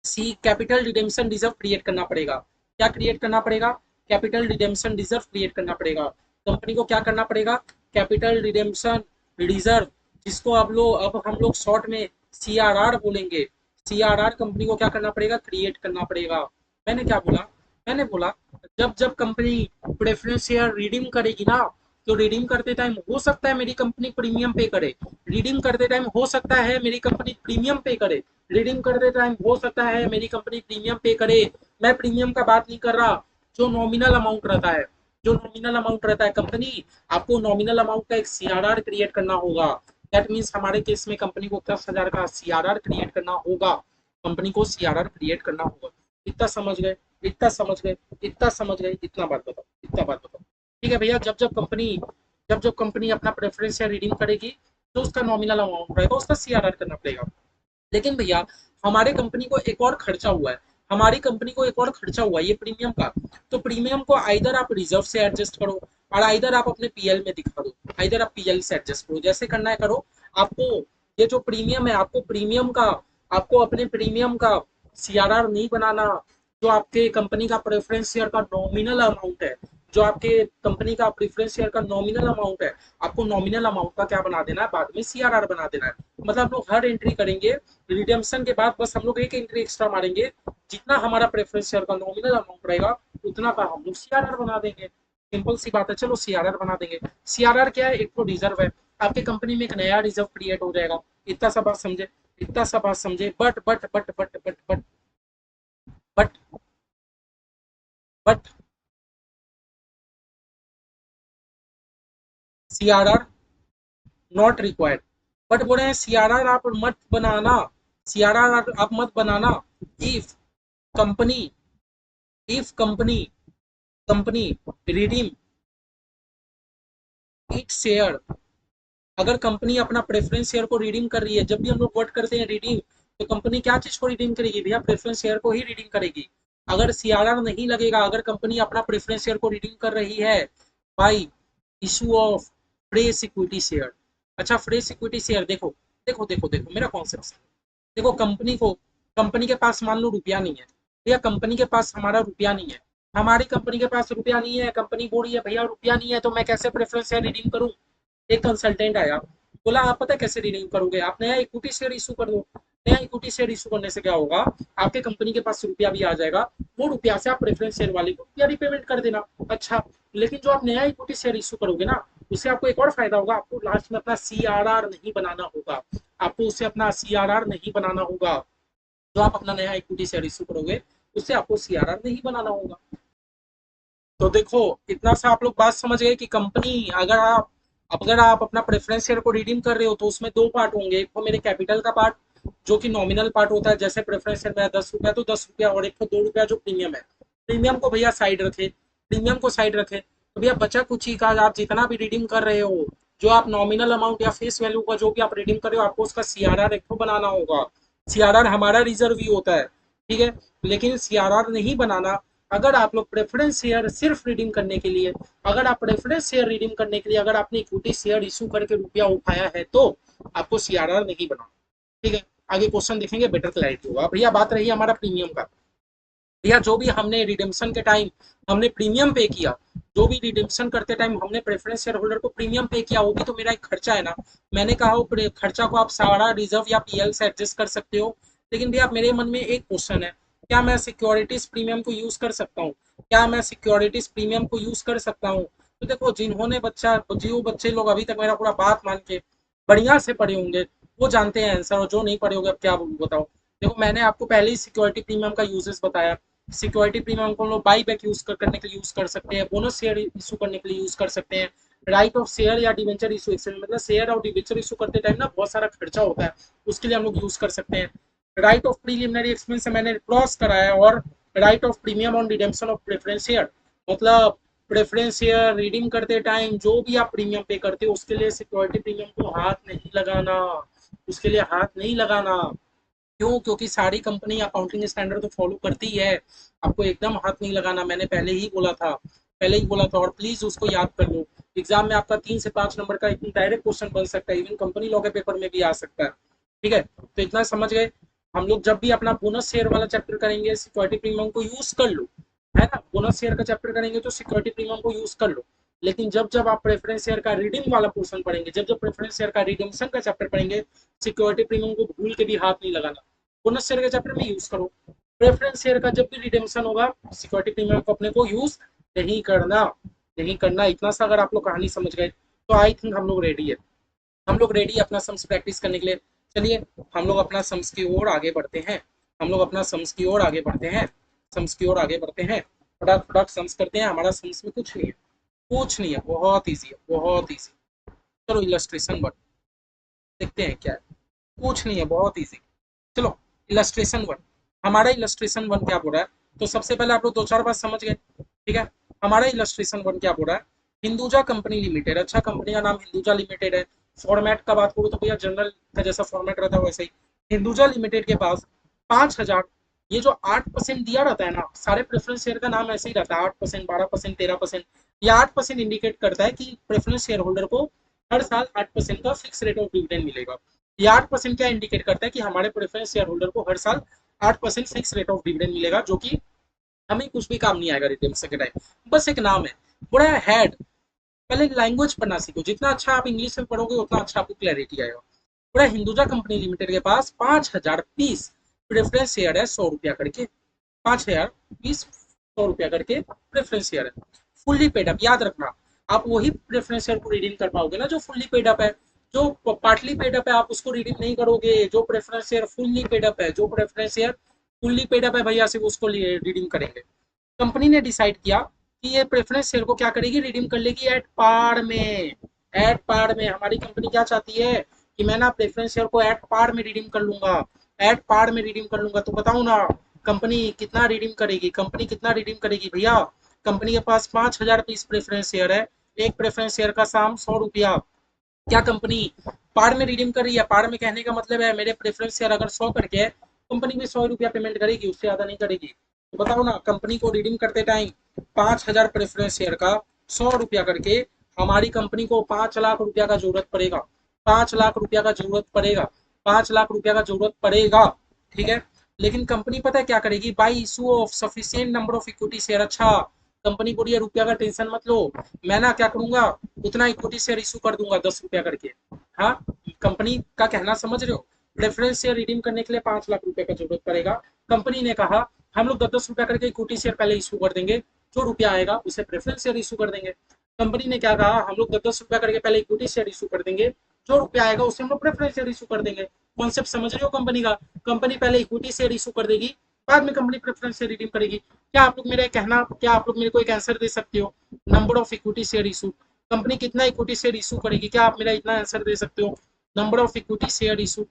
सी कैपिटल रिडेम्पशन रिजर्व क्रिएट करना पड़ेगा। क्या क्रिएट करना पड़ेगा? कैपिटल रिडेम्पशन रिजर्व क्रिएट करना पड़ेगा। कंपनी को क्या करना पड़ेगा? कैपिटल रिडेम्पशन रिजर्व, जिसको अब हम लोग शॉर्ट में CRR बोलेंगे। CRR कंपनी को क्या करना पड़ेगा? क्रिएट करना पड़ेगा। मैंने क्या बोला? मैंने बोला जब जब कंपनी प्रेफरेंस शेयर रिडीम करेगी ना, तो रिडीम करते टाइम हो सकता है मेरी कंपनी प्रीमियम पे करे, रिडीम करते टाइम हो सकता है मेरी कंपनी प्रीमियम पे करे, रिडीम करते टाइम हो सकता है मेरी कंपनी प्रीमियम पे करे। मैं प्रीमियम का बात नहीं कर रहा, जो नॉमिनल अमाउंट रहता है, जो नॉमिनल अमाउंट रहता है, कंपनी आपको नॉमिनल अमाउंट का एक CRR क्रिएट करना होगा। दैट मीन्स हमारे केस में कंपनी को 10,000 का CRR क्रिएट करना होगा, कंपनी को CRR क्रिएट करना होगा। इतना समझ गए? इतना समझ गए? इतना समझ गए? इतना बात बताओ, इतना बात बताओ। ठीक है भैया, जब जब कंपनी अपना प्रेफरेंस या रिडीम करेगी, तो उसका नॉमिनल अमाउंट रहेगा, उसका CRR करना पड़ेगा। लेकिन भैया हमारे कंपनी को एक और खर्चा हुआ है, हमारी कंपनी को एक और खर्चा हुआ ये प्रीमियम का, तो प्रीमियम को आइदर आप रिजर्व से एडजस्ट करो और आइदर आप अपने पीएल में दिखा दो, आइदर आप पीएल से एडजस्ट करो, जैसे करना है करो। आपको ये जो प्रीमियम है, आपको अपने प्रीमियम का सीआरआर नहीं बनाना। जो आपके कंपनी का प्रेफरेंस शेयर का नॉमिनल अमाउंट है, जो आपके कंपनी का प्रेफरेंस शेयर का नॉमिनल अमाउंट है, आपको नॉमिनल अमाउंट का क्या बना देना है, बाद में सीआरआर बना देना है। मतलब हम लोग हर एंट्री करेंगे रिडेम्पशन के बाद, बस हम लोग एक एंट्री एक्स्ट्रा मारेंगे, जितना हमारा प्रेफरेंस शेयर का नॉमिनल अमाउंट रहेगा उतना का हम लोग सीआरआर बना देंगे। सिंपल सी बात है, चलो सीआरआर बना देंगे। सीआरआर क्या है, एक तो रिजर्व है, आपके कंपनी में एक नया रिजर्व क्रिएट हो जाएगा। इतना सा बात समझे, इतना सा बात समझे। But but CRR not required. But बोले हैं सीआरआर आप मत बनाना, सीआरआर आप मत बनाना if company company company redeem it share. अगर कंपनी अपना प्रेफरेंस शेयर को रिडीम कर रही है, जब भी हम लोग वर्ड करते हैं रिडीम, तो कंपनी क्या चीज को रिडीम करेगी भैया, प्रेफरेंस शेयर को ही रिडीम करेगी। अगर सीआरआर नहीं लगेगा, अगर कंपनी अपना प्रेफरेंस शेयर को रिडीम कर रही है by issue of fresh equity share. अच्छा, फ्रेश इक्विटी शेयर, देखो देखो देखो देखो मेरा कॉन्सेप्ट। देखो कंपनी के पास मान लो रुपया नहीं है भैया, कंपनी के पास हमारा रुपया नहीं है, हमारी कंपनी के पास रुपया नहीं है, कंपनी बोल रही है भैया रुपया नहीं है तो मैं कैसे प्रेफरेंस शेयर रिडीम करूं। एक कंसल्टेंट आया, बोला आप पता है कैसे रिडीम करोगे, आप नया इक्विटी शेयर इशू कर दो। नया इक्विटी शेयर इशू करने से क्या होगा, आपके कंपनी के पास रुपया भी आ जाएगा, वो रुपया से आप प्रेफरेंस शेयर वाले को रुपया रिपेमेंट कर देना। अच्छा, लेकिन जो आप नया इक्विटी शेयर इशू करोगे ना, उससे आपको एक और फायदा होगा, आपको लास्ट में अपना सीआरआर नहीं बनाना होगा, आपको उससे अपना सीआरआर नहीं बनाना होगा। जो आप अपना नया इक्विटी शेयर इशू करोगे, उससे आपको सीआरआर नहीं बनाना होगा। तो देखो, इतना सा आप लोग बात समझ गए कि कंपनी, अगर आप अपना प्रेफरेंस शेयर को रिडीम कर रहे हो तो उसमें दो पार्ट होंगे, एक तो मेरे कैपिटल का पार्ट जो कि नॉमिनल पार्ट होता है, जैसे प्रेफरेंस शेयर में 10 रुपया तो 10 रुपया, और एक तो 2 रुपया जो प्रीमियम है। प्रीमियम को भैया साइड रखे, प्रीमियम को साइड रखे, तो भैया बचा कुछ ही का, आप जितना भी रिडीम कर रहे हो, जो आप नॉमिनल अमाउंट या फेस वैल्यू का जो भी आप रिडीम कर रहे हो, आपको उसका सीआरआर एक तो बनाना होगा। सीआरआर हमारा रिजर्व ही होता है, ठीक है, लेकिन सीआरआर नहीं बनाना। अगर आप लोग प्रेफरेंस शेयर सिर्फ रिडीम करने के लिए, अगर आप प्रेफरेंस शेयर रिडीम करने के लिए अगर आपने इक्विटी शेयर इशू करके रुपया उठाया है, तो आपको सीआरआर नहीं बनाना, ठीक है। आगे क्वेश्चन देखेंगे, बेटर क्लैरिटी होगा। भैया बात रही हमारा प्रीमियम का, भैया जो भी हमने रिडेम्पशन के टाइम हमने प्रीमियम पे किया, जो भी रिडेम्पशन करते टाइम हमने प्रेफरेंस शेयर होल्डर को प्रीमियम पे किया, वो भी तो मेरा एक खर्चा है ना। मैंने कहा वो खर्चा को आप सारा रिजर्व या पीएल से एडजस्ट कर सकते हो, लेकिन भैया मेरे मन में एक क्वेश्चन है, क्या मैं सिक्योरिटीज प्रीमियम को यूज कर सकता हूँ, क्या मैं सिक्योरिटीज प्रीमियम को यूज कर सकता हूँ। तो देखो, जिन्होंने जो बच्चे लोग अभी तक मेरा पूरा बात मान के बढ़िया से पढ़े होंगे, वो जानते हैं आंसर, और जो नहीं पढ़े होंगे अब क्या बताओ। देखो, मैंने आपको पहले ही सिक्योरिटी प्रीमियम का यूजेस बताया। सिक्योरिटी प्रीमियम को हम लोग बाई बैक करने के लिए यूज कर सकते हैं, बोनस शेयर इशू करने के लिए यूज कर सकते हैं, राइट ऑफ शेयर या डिवेंचर इशू, मतलब शेयर और डिवेंचर इशू करते टाइम ना बहुत सारा खर्चा होता है, उसके लिए हम लोग यूज कर सकते हैं। राइट ऑफ प्रीलिमिनरी एक्सपेंस मैंने क्रॉस कराया, और right of premium on redemption of preference share, मतलब प्रेफरेंस शेयर रिडीम करते टाइम जो भी आप प्रीमियम पे करते हो, उसके लिए सिक्योरिटी प्रीमियम को हाथ नहीं लगाना, उसके लिए हाथ नहीं लगाना। क्यों? क्योंकि सारी कंपनी अकाउंटिंग स्टैंडर्ड तो फॉलो करती है, आपको एकदम हाथ नहीं लगाना, मैंने पहले ही बोला था, और प्लीज उसको याद कर लो। एग्जाम में आपका 3 से 5 नंबर का एक डायरेक्ट क्वेश्चन बन सकता है, इवन कंपनी लॉ के पेपर में भी आ सकता है, ठीक है। तो इतना समझ गए। हम लोग जब भी अपना बोनस शेयर वाला चैप्टर करेंगे, सिक्योरिटी प्रीमियम को यूज कर लो, है ना, बोनस शेयर का चैप्टर करेंगे तो सिक्योरिटी प्रीमियम को यूज कर लो। लेकिन जब जब आप प्रेफरेंस शेयर का रिडीम वाला पोर्शन पढ़ेंगे, जब जब प्रेफरेंस शेयर का रिडीम्पशन का चैप्टर पढ़ेंगे, सिक्योरिटी प्रीमियम को भूल के भी हाथ नहीं लगाना, बोनस शेयर के चैप्टर में यूज करो। प्रेफरेंस शेयर का जब भी रिडेम्पशन होगा, सिक्योरिटी प्रीमियम को अपने को यूज नहीं करना, नहीं करना। इतना सा अगर आप लोग कहानी समझ गए, तो आई थिंक हम लोग रेडी है, हम लोग रेडी अपना सम्स प्रैक्टिस करने के लिए। चलिए, हम लोग अपना सम्स की ओर आगे बढ़ते हैं, हम लोग अपना सम्स की ओर आगे बढ़ते हैं, सम्स की ओर आगे बढ़ते हैं, फटाक फटाक सम्स करते हैं। हमारा सम्स में कुछ नहीं है, कुछ नहीं है, बहुत ईजी है, बहुत ईजी। चलो इलस्ट्रेशन वन देखते हैं क्या है, कुछ नहीं है, बहुत ईजी। चलो इलस्ट्रेशन वन, हमारा इलस्ट्रेशन वन क्या बोल रहा है, तो सबसे पहले आप लोग दो चार बात समझ गए, ठीक है। हमारा इलस्ट्रेशन वन क्या बोल रहा है, हिंदुजा कंपनी लिमिटेड, अच्छा कंपनी का नाम हिंदुजा लिमिटेड है। फॉर्मेट का बात करूँ तो भैया जनरल का जैसा फॉर्मेट रहता है वैसे ही। हिंदुजा लिमिटेड के पास 5,000 ये जो 8% दिया रहता है ना, सारे प्रेफरेंस शेयर का नाम ऐसे ही रहता है, 8%, 12%, 13%। ये 8% इंडिकेट करता है कि प्रेफरेंस शेयर होल्डर को हर साल 8% का फिक्स रेट ऑफ डिविडेंड मिलेगा। ये 8% क्या इंडिकेट करता है कि हमारे प्रेफरेंस शेयर होल्डर को हर साल 8% फिक्स रेट ऑफ डिविडेंड मिलेगा, जो कि हमें कुछ भी काम नहीं आएगा रिडेम्पशन के टाइम, बस एक नाम है। बड़ा हेड, पहले लैंग्वेज पढ़ना सीखो, जितना अच्छा आप इंग्लिश में पढ़ोगे उतना अच्छा आपको क्लैरिटी आएगा। पूरा हिंदुजा कंपनी लिमिटेड के पास 5,000 पीस प्रेफरेंस शेयर है, 100 रुपया करके। 5,000 पीस 100 रुपया करके प्रेफरेंस शेयर है, फुल्ली पेड अप। याद रखना, आप वही प्रेफरेंस शेयर को रिडीम कर पाओगे ना जो फुल्ली पेड अप है। जो पार्टली पेड अप है आप उसको रिडीम नहीं करोगे। जो preference share fully paid up है, जो preference share fully paid up है भैया, सिर्फ उसको रिडीम करेंगे। कंपनी ने डिसाइड किया कि ये प्रेफरेंस शेयर को क्या करेगी, रिडीम कर लेगी एट पार में। एट पार में हमारी कंपनी क्या चाहती है कि मैं ना प्रेफरेंस शेयर को एट पार में रिडीम कर लूंगा, एट पार में रिडीम कर लूंगा। तो बताओ ना, कंपनी कितना रिडीम करेगी, कंपनी कितना रिडीम करेगी भैया। कंपनी के पास 5,000 पीस प्रेफरेंस शेयर है, एक प्रेफरेंस शेयर का साम 100 रुपया। क्या कंपनी पार में रिडीम कर रही है? पार में कहने का मतलब है मेरे प्रेफरेंस शेयर अगर 100 करके है, कंपनी भी 100 रुपया पेमेंट करेगी, उससे ज्यादा नहीं करेगी। तो बताओ ना, कंपनी को रिडीम करते टाइम 5,000 प्रेफरेंस शेयर का 100 रुपया करके हमारी कंपनी को 5 लाख रुपया का जरूरत पड़ेगा। 5 लाख रुपया का जरूरत पड़ेगा, 5 लाख रुपया का जरूरत पड़ेगा, ठीक है। लेकिन कंपनी पता है क्या करेगी, by issue of sufficient number of equity share. अच्छा, कंपनी बोली है रुपया का टेंशन मत लो, मैं ना क्या करूंगा, उतना इक्विटी शेयर इशू कर दूंगा 10 रुपया करके। हाँ, कंपनी का कहना समझ रहे हो। प्रेफरेंस शेयर रिडीम करने के लिए 5 लाख रुपए का जरूरत पड़ेगा। कंपनी ने कहा हम लोग 10-10 रुपया करके इक्विटी शेयर पहले इशू कर देंगे, जो रुपया आएगा उसे प्रेफरेंस शेयर इशू कर देंगे। कंपनी ने क्या कहा, हम लोग 10-10 रुपया करके पहले इक्विटी शेयर इशू कर देंगे, जो रुपया आएगा उसे हम लोग प्रेफरेंस शेयर इशू कर देंगे। कॉन्सेप्ट समझ रहे हो कंपनी का। कंपनी पहले इक्विटी शेयर इशू कर देगी, बाद में कंपनी प्रेफरेंस शेयर रिडीम करेगी। क्या आप लोग मेरा कहना, क्या आप लोग मेरे को एक आंसर दे सकते हो? Number of equity share issue, company कितना इक्विटी शेयर इशू करेगी, क्या आप मेरा इतना आंसर दे सकते हो? Number of equity share issue,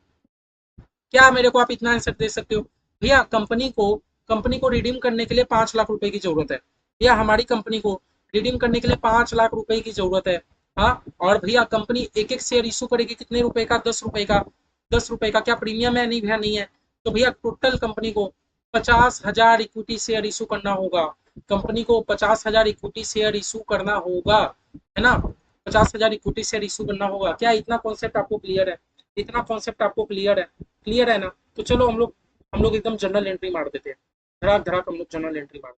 क्या मेरे को आप इतना आंसर दे सकते हो? भैया कंपनी को रिडीम करने के लिए 5 लाख रुपए की जरूरत है। भैया हमारी कंपनी को रिडीम करने के लिए 5 लाख रुपए की जरूरत है। हाँ, और भैया कंपनी एक एक शेयर इशू करेगी कितने रुपए का, 10 रुपए का। 10 रुपए का क्या प्रीमियम है? नहीं भैया नहीं है। तो भैया टोटल कंपनी को 50,000 इक्विटी शेयर इशू करना होगा। कंपनी को 50,000 इक्विटी शेयर इशू करना होगा, है ना। 50,000 इक्विटी शेयर इशू करना होगा। क्या इतना कॉन्सेप्ट आपको क्लियर है? इतना कॉन्सेप्ट आपको क्लियर है? क्लियर है ना। तो चलो हम लोग एकदम जनरल एंट्री मार देते हैं, धड़ाक धड़ाक हम लोग जनरल एंट्री मार,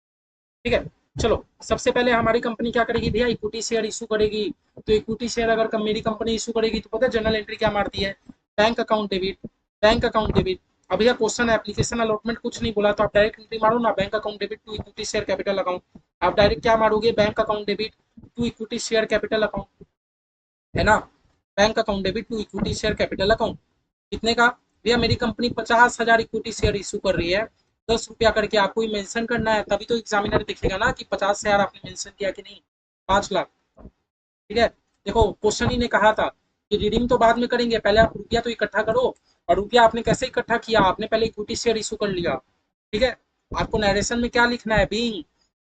ठीक है। चलो, सबसे पहले हमारी कंपनी क्या करेगी भैया, इक्विटी शेयर इशू करेगी। तो इक्विटी शेयर अगर मेरी कंपनी इशू करेगी तो पता है जनरल एंट्री क्या मारती है, bank account debit, bank account debit. अब भैया क्वेश्चन एप्लीकेशन अलॉटमेंट कुछ नहीं बोला, तो आप डायरेक्ट एंट्री मारो ना, bank account debit to equity share capital account. आप डायरेक्ट क्या मारोगे, bank account debit to equity share capital account, है ना। Bank account debit to equity share capital account. कितने का भैया, मेरी कंपनी 50,000 इक्विटी शेयर इशू कर रही है, 10 रुपया करके। आपको ही मेंशन करना है, तभी तो एग्जामिनर देखेगा ना कि 50,000 आपने मेंशन किया कि नहीं, 5 लाख, ठीक है। देखो क्वेश्चन ही ने कहा था कि रिडीम तो बाद में करेंगे, पहले आप रुपया तो इकट्ठा करो। और रुपया आपने कैसे इकट्ठा किया, आपने पहले इक्विटी शेयर इशू कर लिया, ठीक है। आपको नरेशन में क्या लिखना है, being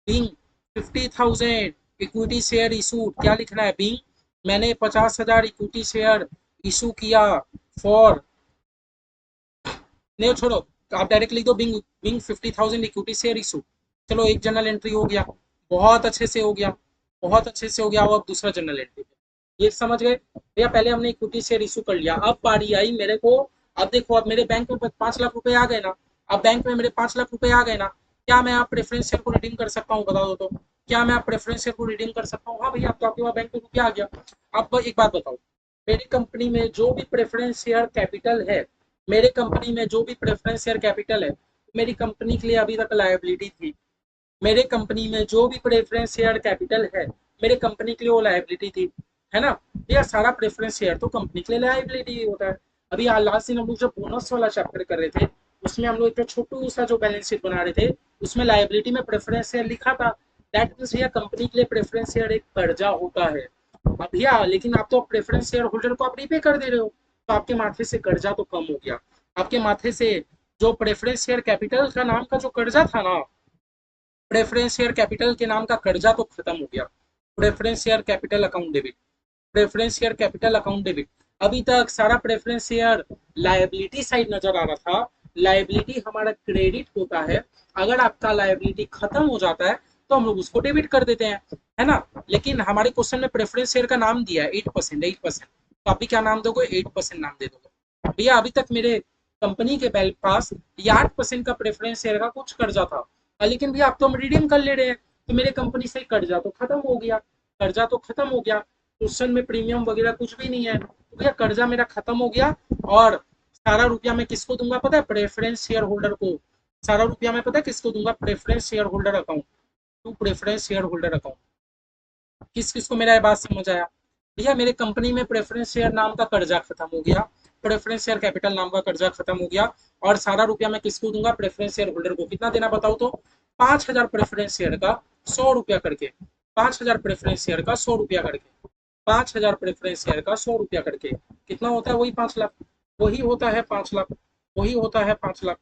being 50,000 equity share issue, क्या लिखना है, बीइंग मैंने 50,000 इक्विटी शेयर इशू किया फॉर, नहीं छोड़ो, तो आप डायरेक्ट लिख दो being being 50,000 equity share issue. चलो एक जनरल एंट्री हो गया, बहुत अच्छे से हो गया, बहुत अच्छे से हो गया। अब दूसरा जनरल एंट्री, ये समझ गए भैया। पहले हमने इक्विटी शेयर इशू कर लिया, अब बारी आई मेरे को। अब देखो, अब मेरे बैंक में 5 लाख रुपए आ गए ना। अब बैंक में मेरे 5 लाख रुपए आ गए ना, क्या मैं आप प्रेफरेंस शेयर को रिडीम कर सकता हूँ, बता दो तो। क्या मैं आप प्रेफरेंस शेयर को रिडीम कर सकता हूँ? हाँ भैया, अब तो आपके पास बैंक में रुपया आ गया। अब एक बात बताओ, मेरी कंपनी में जो भी प्रेफरेंस शेयर कैपिटल है, मेरे कंपनी में जो भी प्रेफरेंस शेयर कैपिटल है, मेरी कंपनी के लिए अभी तक लायबिलिटी थी। मेरे कंपनी में जो भी प्रेफरेंस शेयर कैपिटल है, मेरे कंपनी के लिए वो लायबिलिटी थी, है ना। यार सारा प्रेफरेंस शेयर तो कंपनी के लिए लायबिलिटी होता है। अभी लास्ट दिन हम लोग जब बोनस वाला चैप्टर कर रहे थे, उसमें हम लोग एक छोटू सा जो बैलेंस शीट बना रहे थे, उसमें लायबिलिटी में प्रेफरेंस शेयर लिखा था। दैट मीन्स भैया कंपनी के लिए प्रेफरेंस शेयर एक कर्जा होता है। अब भैया लेकिन आप तो प्रेफरेंस शेयर होल्डर को आप रीपे कर दे रहे हो, तो आपके माथे से कर्जा तो कम हो गया। आपके माथे से जो प्रेफरेंस शेयर कैपिटल का नाम का जो कर्जा था ना, प्रेफरेंस शेयर कैपिटल के नाम का कर्जा तो खत्म हो गया। Preference share capital account debit, preference share capital account debit. अभी तक सारा प्रेफरेंस शेयर लायबिलिटी साइड नजर आ रहा था, लायबिलिटी हमारा क्रेडिट होता है, अगर आपका लायबिलिटी खत्म हो जाता है तो हम लोग उसको डेबिट कर देते हैं, है ना। लेकिन हमारे क्वेश्चन में प्रेफरेंस शेयर का नाम दिया है 8%, 8%, तो आप भी क्या नाम दोगे, 8% नाम दे दोगे। भैया अभी तक मेरे कंपनी के पास ये 8% का प्रेफरेंस शेयर का कुछ कर्जा था, लेकिन भैया अब तो हम रिडीम कर ले रहे हैं, तो मेरे कंपनी से कर्जा तो खत्म हो गया, कर्जा तो खत्म हो गया, क्वेश्चन में प्रीमियम वगैरह कुछ भी नहीं है, तो भैया कर्जा मेरा खत्म हो गया। और सारा रुपया मैं किसको दूंगा पता है, प्रेफरेंस शेयर होल्डर को। सारा रुपया मैं पता है किसको दूंगा, preference share holder account, to preference share holder account. किस किस को मेरा ये बात समझ आया भैया, मेरे कंपनी में प्रेफरेंस शेयर नाम का कर्जा खत्म हो गया, प्रेफरेंस शेयर कैपिटल नाम का कर्जा खत्म हो गया, और सारा रुपया मैं किसको दूंगा, प्रेफरेंस शेयर होल्डर को। कितना देना बताओ तो, 5,000 प्रेफरेंस शेयर का 100 रुपया करके, 5,000 प्रेफरेंस शेयर का 100 रुपया करके, 5,000 प्रेफरेंस शेयर का 100 रुपया करके कितना होता है, वही 5 लाख, वही होता है 5 लाख, वही होता है 5 लाख।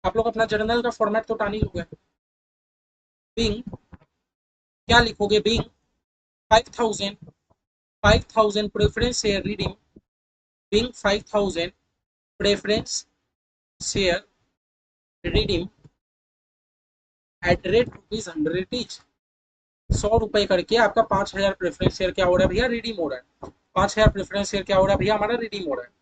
आप लोग अपना जर्नल का फॉर्मेट तो टानी लोगे। बिंग, क्या लिखोगे, being 5,000, 5,000 preference share reading, being 5,000 preference share redeem at rate ₹100 each, 100 रुपए करके आपका 5,000 प्रेफरेंस शेयर क्या हो रहा है भैया, रिडीम हो रहा है। 5,000 प्रेफरेंस शेयर क्या हो रहा है भैया, हमारा रिडीम हो रहा है।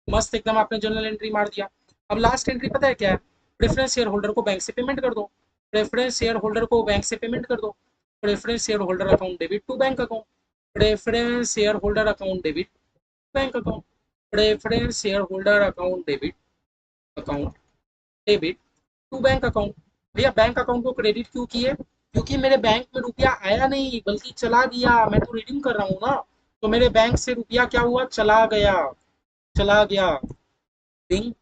मस्त एकदम आपने जर्नल एंट्री मार दिया। अब लास्ट एंट्री पता है क्या है, प्रेफरेंस शेयर होल्डर को बैंक से पेमेंट कर दो, प्रेफरेंस शेयर होल्डर को बैंक से पेमेंट कर दो, preference share holder account debit to bank account, preference share holder account debit bank account, preference share holder account debit to bank account. भैया bank account को credit क्यों किए, क्योंकि मेरे बैंक में रुपया आया नहीं बल्कि चला गया, मैं तो रिडीम कर रहा हूँ ना, तो मेरे बैंक से रुपया क्या हुआ, चला गया, चला गया। Being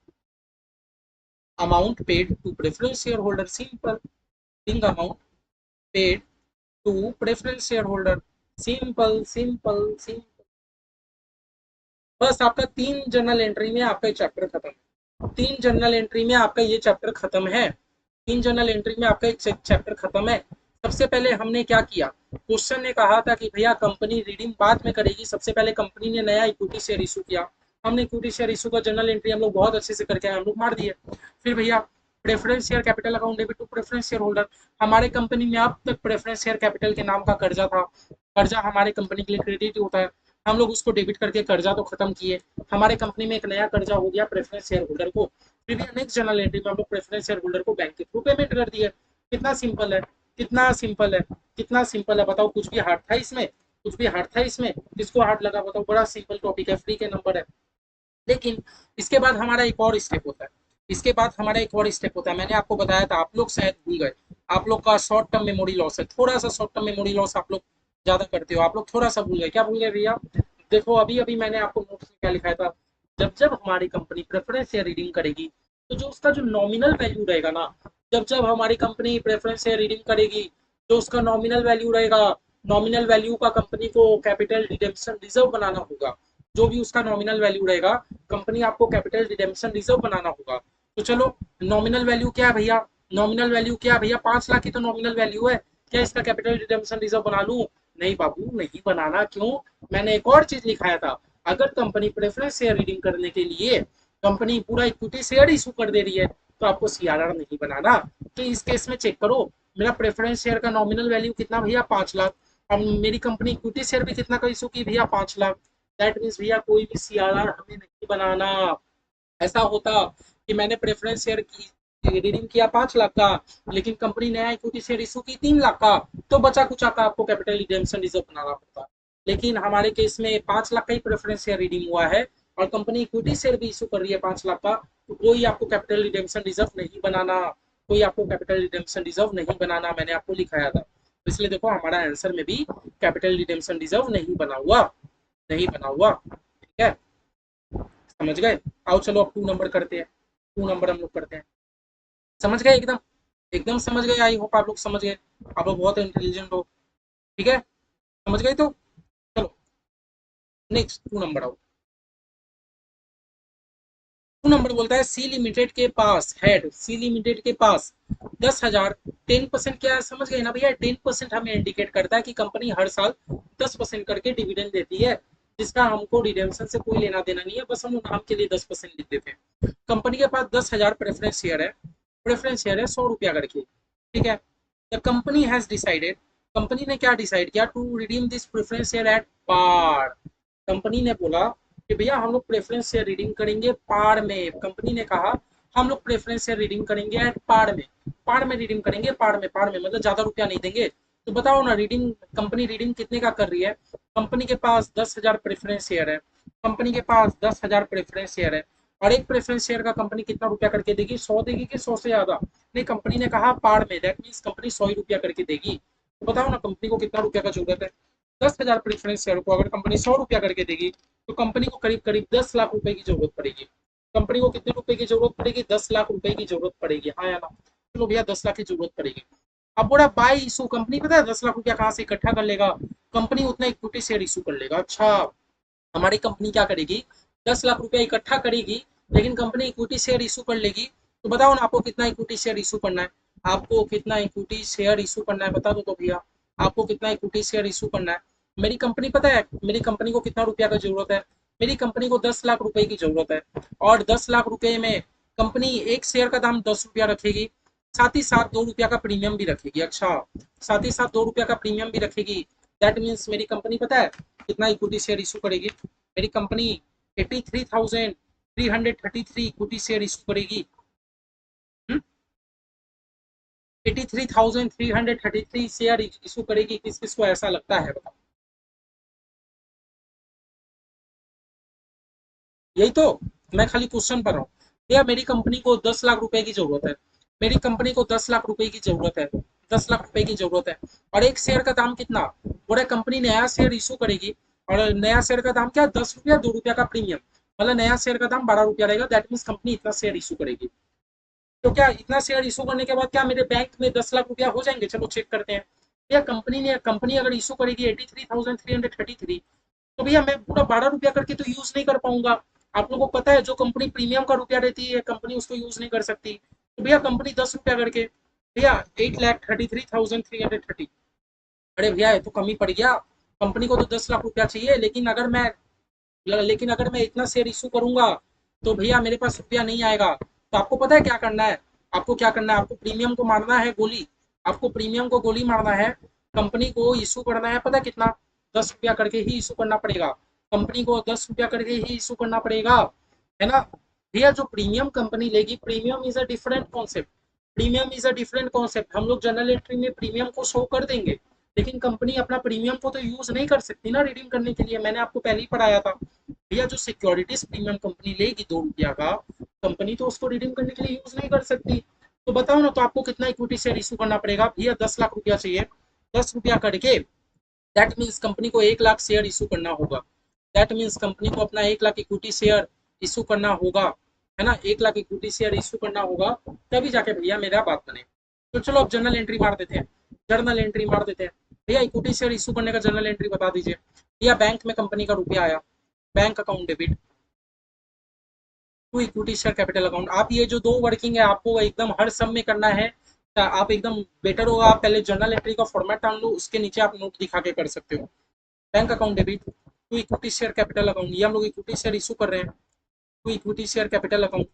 amount paid to preference share holder, simple, being amount paid to preference share holder, simple simple simple. बस आपका 3 जर्नल एंट्री में आपका चैप्टर खत्म, 3 जर्नल एंट्री में आपका ये चैप्टर खत्म है, 3 जर्नल एंट्री में आपका एक चैप्टर खत्म है। सबसे पहले हमने क्या किया, क्वेश्चन ने कहा था कि भैया कंपनी रिडीम बाद में करेगी, सबसे पहले कंपनी ने नया इक्विटी शेयर इशू किया, हमने इक्विटी शेयर इशू का जर्नल एंट्री हम लोग बहुत अच्छे से करके हम लोग मार दिए। फिर भैया preference share capital account debit to preference share holder, हमारे कंपनी में अब तक प्रेफरेंस शेयर कैपिटल के नाम का कर्जा था, कर्जा हमारे कंपनी के लिए क्रेडिट होता है, हम लोग उसको डेबिट करके कर्जा तो खत्म किए, हमारे कंपनी में एक नया कर्जा हो गया प्रेफरेंस शेयर होल्डर को। फिर भी नेक्स्ट जर्नल एंट्री में हम लोग प्रेफरेंस शेयर होल्डर को बैंक के थ्रू पेमेंट कर दिए। कितना सिंपल है, कितना सिंपल है, कितना सिंपल है, बताओ कुछ भी हार्ड था इसमें, कुछ भी हार्ड था इसमें, किसको हार्ड लगा बताओ, बड़ा सिंपल टॉपिक है, फ्री के नंबर है। लेकिन इसके बाद हमारा एक और स्टेप होता है, इसके बाद हमारा एक और स्टेप होता है, मैंने आपको बताया था, आप लोग शायद भूल गए, आप लोग का शॉर्ट टर्म मेमोरी लॉस है, थोड़ा सा शॉर्ट टर्म मेमोरी लॉस आप लोग ज्यादा करते हो, आप लोग थोड़ा सा भूल गए, क्या भूल गए भैया, देखो अभी अभी मैंने आपको नोट्स में क्या लिखाया था, जब जब हमारी कंपनी प्रेफरेंस या रीडिंग करेगी, तो जो उसका जो नॉमिनल वैल्यू रहेगा ना, जब जब हमारी कंपनी प्रेफरेंस या रीडिंग करेगी, जो उसका नॉमिनल वैल्यू रहेगा, नॉमिनल वैल्यू का कंपनी को कैपिटल रिडेम्पशन रिजर्व बनाना होगा, जो भी उसका नॉमिनल वैल्यू रहेगा, कंपनी आपको कैपिटल रिडेम्पशन रिजर्व बनाना होगा। तो चलो नॉमिनल वैल्यू क्या है भैया, नॉमिनल वैल्यू क्या है भैया, 5 लाख की तो नॉमिनल वैल्यू है, क्या इसका कैपिटल रिडेम्पशन रिजर्व बना लूं, नहीं बाबू नहीं बनाना, क्यों, मैंने एक और चीज लिखाया था, अगर कंपनी प्रेफरेंस शेयर रीडिंग करने के लिए कंपनी पूरा इक्विटी शेयर इशू कर दे रही है, तो आपको सीआरआर नहीं बनाना। तो इस केस में चेक करो, मेरा प्रेफरेंस शेयर का नॉमिनल वैल्यू कितना भैया, 5 लाख, अब मेरी कंपनी इक्विटी शेयर भी कितना का इशू की भैया, 5 लाख, दैट मीन्स भैया कोई भी सीआरआर हमें नहीं बनाना। ऐसा होता कि मैंने प्रेफरेंस शेयर की रिडीम किया 5 लाख का, लेकिन कंपनी नया इक्विटी शेयर इशू की 3 लाख का, तो बचा कुचा का आपको कैपिटल रिडेम्पशन रिजर्व बनाना पड़ता। लेकिन हमारे केस में 5 लाख का ही प्रेफरेंस शेयर रिडीम हुआ है और कंपनी इक्विटी शेयर भी इशू कर रही है 5 लाख का, तो कोई आपको कैपिटल रिडेम्पशन रिजर्व नहीं बनाना, कोई आपको कैपिटल रिडेम्पशन रिजर्व नहीं बनाना, मैंने आपको लिखाया था। तो इसलिए देखो हमारा आंसर में भी कैपिटल रिडेम्पशन रिजर्व नहीं बना हुआ, नहीं बना हुआ, ठीक है, समझ गए। आओ चलो अब 2 नंबर करते हैं, 2 नंबर हम लोग करते हैं, समझ गए एकदम, एकदम समझ गए, आई होप आप लोग समझ गए, आप लोग बहुत इंटेलिजेंट हो, ठीक है, समझ गए तो चलो नेक्स्ट 2 नंबर आओ। 2 नंबर बोलता है सी लिमिटेड के पास हेड, सी लिमिटेड के पास 10,000, 10% क्या है समझ गए ना भैया, 10% हमें इंडिकेट करता है कि कंपनी हर साल 10% करके डिविडेंड देती है, जिसका हमको रिडेम्पशन से कोई लेना देना नहीं है, बस हम नाम के लिए 10% लिख देते हैं। कंपनी के पास 10,000 प्रेफरेंस शेयर है, प्रेफरेंस शेयर है 100 रुपया करके, ठीक है। The company has decided, company ने क्या डिसाइड किया, to redeem this preference share at par. Company ने बोला कि भैया हम लोग प्रेफरेंस शेयर रिडीम करेंगे पार में। कंपनी ने कहा हम लोग प्रेफरेंस शेयर रिडीम करेंगे एट पार में, पार में रिडीम करेंगे, पार में मतलब ज्यादा रुपया नहीं देंगे। तो बताओ ना, रीडिंग कंपनी रीडिंग कितने का कर रही है। कंपनी के पास 10,000 प्रेफरेंस शेयर है, कंपनी के पास 10,000 प्रेफरेंस शेयर है, और एक प्रेफरेंस शेयर का कंपनी कितना रुपया करके देगी, 100 देगी कि 100 से ज्यादा। नहीं, कंपनी ने कहा पार में, दैट मीन्स कंपनी 100 ही रुपया करके देगी। तो बताओ ना कंपनी को कितना रुपया का जरूरत है। 10,000 प्रेफरेंस शेयर को अगर कंपनी 100 रुपया करके देगी तो कंपनी को करीब करीब 10 लाख रुपए की जरूरत पड़ेगी। कंपनी को कितने रुपए की जरूरत पड़ेगी, 10 लाख रुपए की जरूरत पड़ेगी, हाँ या ना। चलो भैया 10 लाख की जरूरत पड़ेगी। अब बोला बाई इशू, कंपनी पता है 10 लाख रुपया कहाँ से इकट्ठा कर लेगा, कंपनी उतना इक्विटी शेयर इशू कर लेगा। अच्छा, हमारी कंपनी क्या करेगी, 10 लाख रुपया इकट्ठा करेगी, लेकिन कंपनी इक्विटी शेयर इशू कर लेगी। तो बताओ ना आपको कितना इक्विटी शेयर इशू करना है, आपको कितना इक्विटी शेयर इशू करना है, बता दो तो भैया, आपको कितना इक्विटी शेयर इशू करना है। मेरी कंपनी पता है मेरी कंपनी को कितना रुपया का जरूरत है, मेरी कंपनी को 10 लाख रुपए की जरूरत है, और 10 लाख रुपए में कंपनी एक शेयर का दाम 10 रुपया रखेगी, साथ ही साथ 2 रुपया का प्रीमियम भी रखेगी। अच्छा, साथ ही साथ 2 रुपया का प्रीमियम भी रखेगी। दैट मीन्स मेरी कंपनी पता है कितना इक्विटी शेयर इशू करेगी, मेरी कंपनी 83,333 इक्विटी शेयर इशू करेगी। 83,333 शेयर इशू करेगी। किस किस को ऐसा लगता है बताओ। यही तो, मैं खाली क्वेश्चन पर हूँ। भैया मेरी कंपनी को 10 लाख रुपए की जरूरत है, मेरी कंपनी को 10 लाख रुपए की जरूरत है, 10 लाख रुपए की जरूरत है, और एक शेयर का दाम कितना, पूरा कंपनी नया शेयर इशू करेगी, और नया शेयर का दाम क्या, 10 रुपया, 2 रुपया का प्रीमियम, मतलब नया शेयर का दाम 12 रुपया रहेगा। दैट मीन्स कंपनी इतना शेयर इशू करेगी। तो क्या इतना शेयर इशू करने के बाद क्या मेरे बैंक में 10 लाख रुपया हो जाएंगे, चलो चेक करते हैं। भैया कंपनी अगर इशू करेगी 83,333, तो भैया मैं पूरा 12 रुपया करके तो यूज नहीं कर पाऊंगा। आप लोगों को पता है जो कंपनी प्रीमियम का रुपया रहती है कंपनी उसको यूज नहीं कर सकती। तो भैया कंपनी 10 रुपया करके, भैया 8,33,330। अरे भैया ये तो कमी पड़ गया, कंपनी को तो 10 लाख रुपया चाहिए, लेकिन अगर मैं इतना शेयर इशू करूंगा तो भैया मेरे पास रुपया नहीं आएगा। तो आपको पता है क्या करना है, आपको क्या करना है, आपको प्रीमियम को मारना है गोली, आपको प्रीमियम को गोली मारना है। कंपनी को इशू करना है पता कितना, 10 रुपया करके ही इशू करना पड़ेगा, कंपनी को 10 रुपया करके ही इशू करना पड़ेगा, है ना। भैया जो प्रीमियम कंपनी लेगी, premium is a different concept, premium is a different concept. हम लोग जनरल एंट्री में प्रीमियम को शो कर देंगे, लेकिन कंपनी अपना प्रीमियम को तो यूज नहीं कर सकती ना रिडीम करने के लिए। मैंने आपको पहले ही पढ़ाया था भैया, जो सिक्योरिटीज प्रीमियम कंपनी लेगी 2 रुपया का, कंपनी तो उसको रिडीम करने के लिए यूज नहीं कर सकती। तो बताओ ना, तो आपको कितना इक्विटी शेयर इशू करना पड़ेगा, भैया 10 लाख रुपया चाहिए, 10 रुपया करके, दैट मीन्स कंपनी को 1 लाख शेयर इशू करना होगा, दैट मीन्स कंपनी को अपना 1 लाख इक्विटी शेयर इशू करना होगा, है ना, 1 लाख इक्विटी शेयर इशू करना होगा, तभी जाके भैया मेरा बात बने। तो चलो अब जर्नल एंट्री मार देते हैं, जर्नल एंट्री मार देते हैं। भैया इक्विटी शेयर इशू करने का जर्नल एंट्री बता दीजिए। भैया बैंक में कंपनी का रुपया आया, bank account debit to equity share capital account. आप ये जो दो वर्किंग है आपको एकदम हर सब में करना है। आप एकदम बेटर होगा, आप पहले जर्नल एंट्री का फॉर्मेट डाल लो, उसके नीचे आप नोट दिखा के कर सकते हो। Bank account debit to equity share capital account, ये हम लोग इक्विटी शेयर इशू कर रहे हैं to equity share capital account.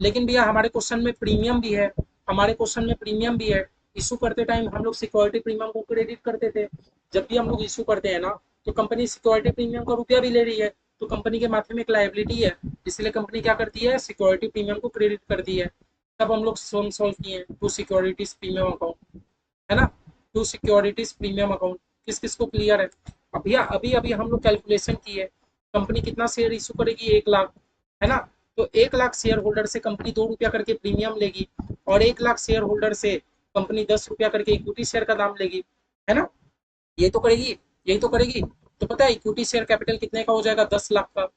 लेकिन भैया हमारे क्वेश्चन में प्रीमियम भी है, हमारे क्वेश्चन में प्रीमियम भी है। इशू करते टाइम हम लोग सिक्योरिटी प्रीमियम को क्रेडिट करते थे। जब भी हम लोग इशू करते हैं ना, तो कंपनी सिक्योरिटी प्रीमियम का रुपया भी ले रही है, तो कंपनी के माथे में एक लाइबिलिटी है, इसलिए कंपनी क्या करती है, सिक्योरिटी प्रीमियम को क्रेडिट करती है। तब हम लोग सॉल्व किए टू सिक्योरिटीज प्रीमियम अकाउंट, है ना, टू सिक्योरिटीज प्रीमियम अकाउंट। किस किस को क्लियर है। अब भैया अभी अभी हम लोग कैलकुलेशन की है, कंपनी कितना शेयर इशू करेगी, 1 लाख, है ना। तो 1 लाख शेयर होल्डर से कंपनी 2 रुपया करके प्रीमियम लेगी, और 1 लाख शेयर होल्डर से कंपनी 10 रुपया करके इक्विटी शेयर का दाम लेगी, है ना। ये तो करेगी, यही तो करेगी। तो पता है इक्विटी शेयर कैपिटल कितने का हो जाएगा, 10 लाख का।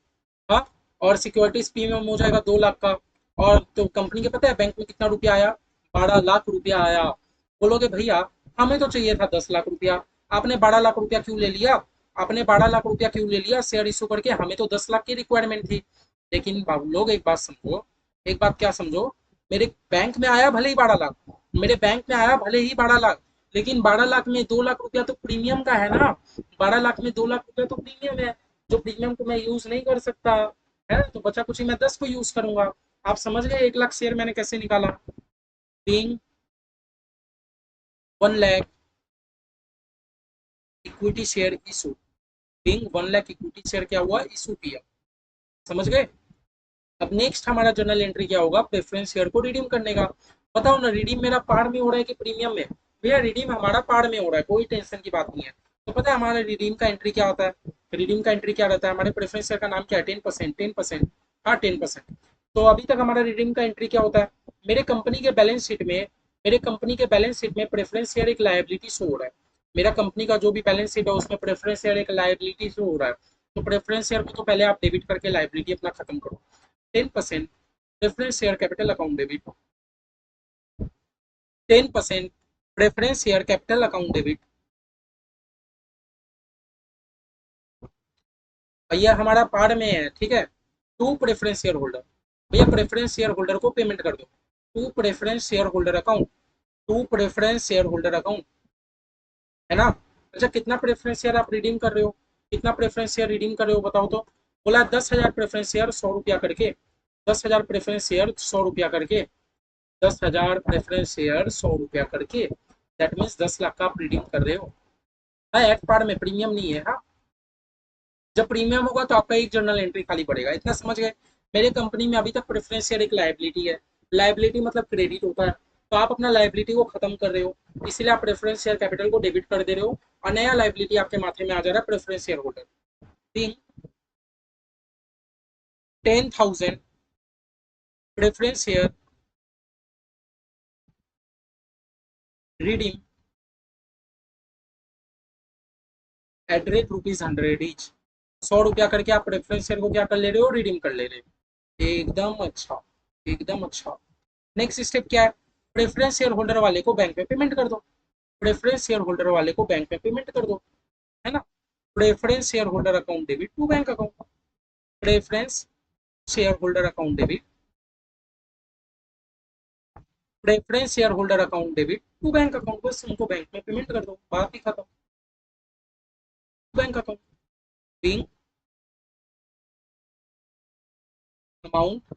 हाँ, और सिक्योरिटीज प्रीमियम हो जाएगा 2 लाख का। और तो कंपनी के पता है बैंक में कितना रुपया आया, 12 लाख रुपया आया। बोलोगे भैया हमें तो चाहिए था 10 लाख रुपया, आपने 12 लाख रुपया क्यों ले लिया, आपने 12 लाख रुपया क्यों ले लिया शेयर इशू करके, हमें तो 10 लाख की रिक्वायरमेंट थी। लेकिन बाबू लोग एक बात समझो, एक बात क्या समझो, मेरे बैंक में आया भले ही 12 लाख, मेरे बैंक में आया भले ही 12 लाख, लेकिन 12 लाख में 2 लाख रुपया तो प्रीमियम का है ना, 12 लाख में 2 लाख रुपया तो प्रीमियम है। जो प्रीमियम को मैं यूज नहीं कर सकता है, तो बचा कुछ ही मैं 10 को यूज करूंगा। आप समझ गए 1 लाख शेयर मैंने कैसे निकाला। Being 1 lakh equity share issue, being 1 lakh equity share क्या हुआ, इशू किया। समझ गए। अब नेक्स्ट हमारा जर्नल एंट्री क्या होगा, प्रेफरेंस शेयर को रिडीम करने का। बताओ ना, रिडीम मेरा पार में हो रहा है कि प्रीमियम में। भैया रिडीम हमारा पार में हो रहा है, कोई टेंशन की बात नहीं है। तो पता है हमारा रिडीम का एंट्री क्या होता है, रिडीम का एंट्री क्या रहता है, हमारे प्रेफरेंस शेयर का नाम क्या है, 10%, 10%। हाँ 10%। तो अभी तक हमारा रिडीम का एंट्री क्या होता है, मेरे कंपनी के बैलेंस शीट में, मेरे कंपनी के बैलेंस शीट में प्रेफरेंस शेयर एक लायबिलिटी शो हो रहा है। मेरा कंपनी का जो भी बैलेंस शीट है उसमें प्रेफरेंस शेयर एक लायबिलिटी शो हो रहा है। तो प्रेफरेंस शेयर को तो पहले आप डेबिट करके लायबिलिटी अपना खत्म करो। 10% preference share capital account debit, 10% preference share capital account debit. भैया हमारा पार में है, ठीक है। टू प्रेफरेंस शेयर होल्डर, भैया प्रेफरेंस शेयर होल्डर को पेमेंट कर दो। To preference share holder account, to preference share holder account, है ना। अच्छा कितना प्रेफरेंस शेयर आप रिडीम कर रहे हो, कितना प्रेफरेंस शेयर रिडीम कर रहे हो बताओ तो। बोला 10,000 प्रेफरेंस शेयर 100 रुपया करके, 10,000 प्रेफरेंस शेयर 100 रुपया करके, 10,000 प्रेफरेंस शेयर 100 रुपया करके, दैट मीन्स 10 लाख का आप रिडीम कर रहे हो। हाँ एट पार में, प्रीमियम नहीं है। हाँ जब प्रीमियम होगा तो आपका एक जर्नल एंट्री खाली पड़ेगा, इतना समझ गए। मेरे कंपनी में अभी तक प्रेफरेंस शेयर एक लाइबिलिटी है, लाइबिलिटी मतलब क्रेडिट होता है। तो आप अपना लाइबिलिटी को खत्म कर रहे हो, इसलिए आप प्रेफरेंस शेयर कैपिटल को डेबिट कर दे रहे हो, और नया लाइबिलिटी आपके माथे में आ जा रहा है, preference share holder. 10,000 preference share redeem at rate ₹100 each. 100 रुपया करके आप प्रेफरेंस शेयर को क्या कर ले रहे हो, रिडीम कर ले रहे हो। एकदम अच्छा, एकदम अच्छा। नेक्स्ट स्टेप क्या है, प्रेफरेंस शेयर होल्डर वाले को बैंक में पेमेंट कर दो, प्रेफरेंस शेयर होल्डर वाले को बैंक में पेमेंट कर दो, है ना। Preference share holder account debit to bank account, preference share holder account debit, preference share holder account debit to bank account, बस उनको बैंक में पेमेंट कर दो, बात ही खत्म। Bank account being amount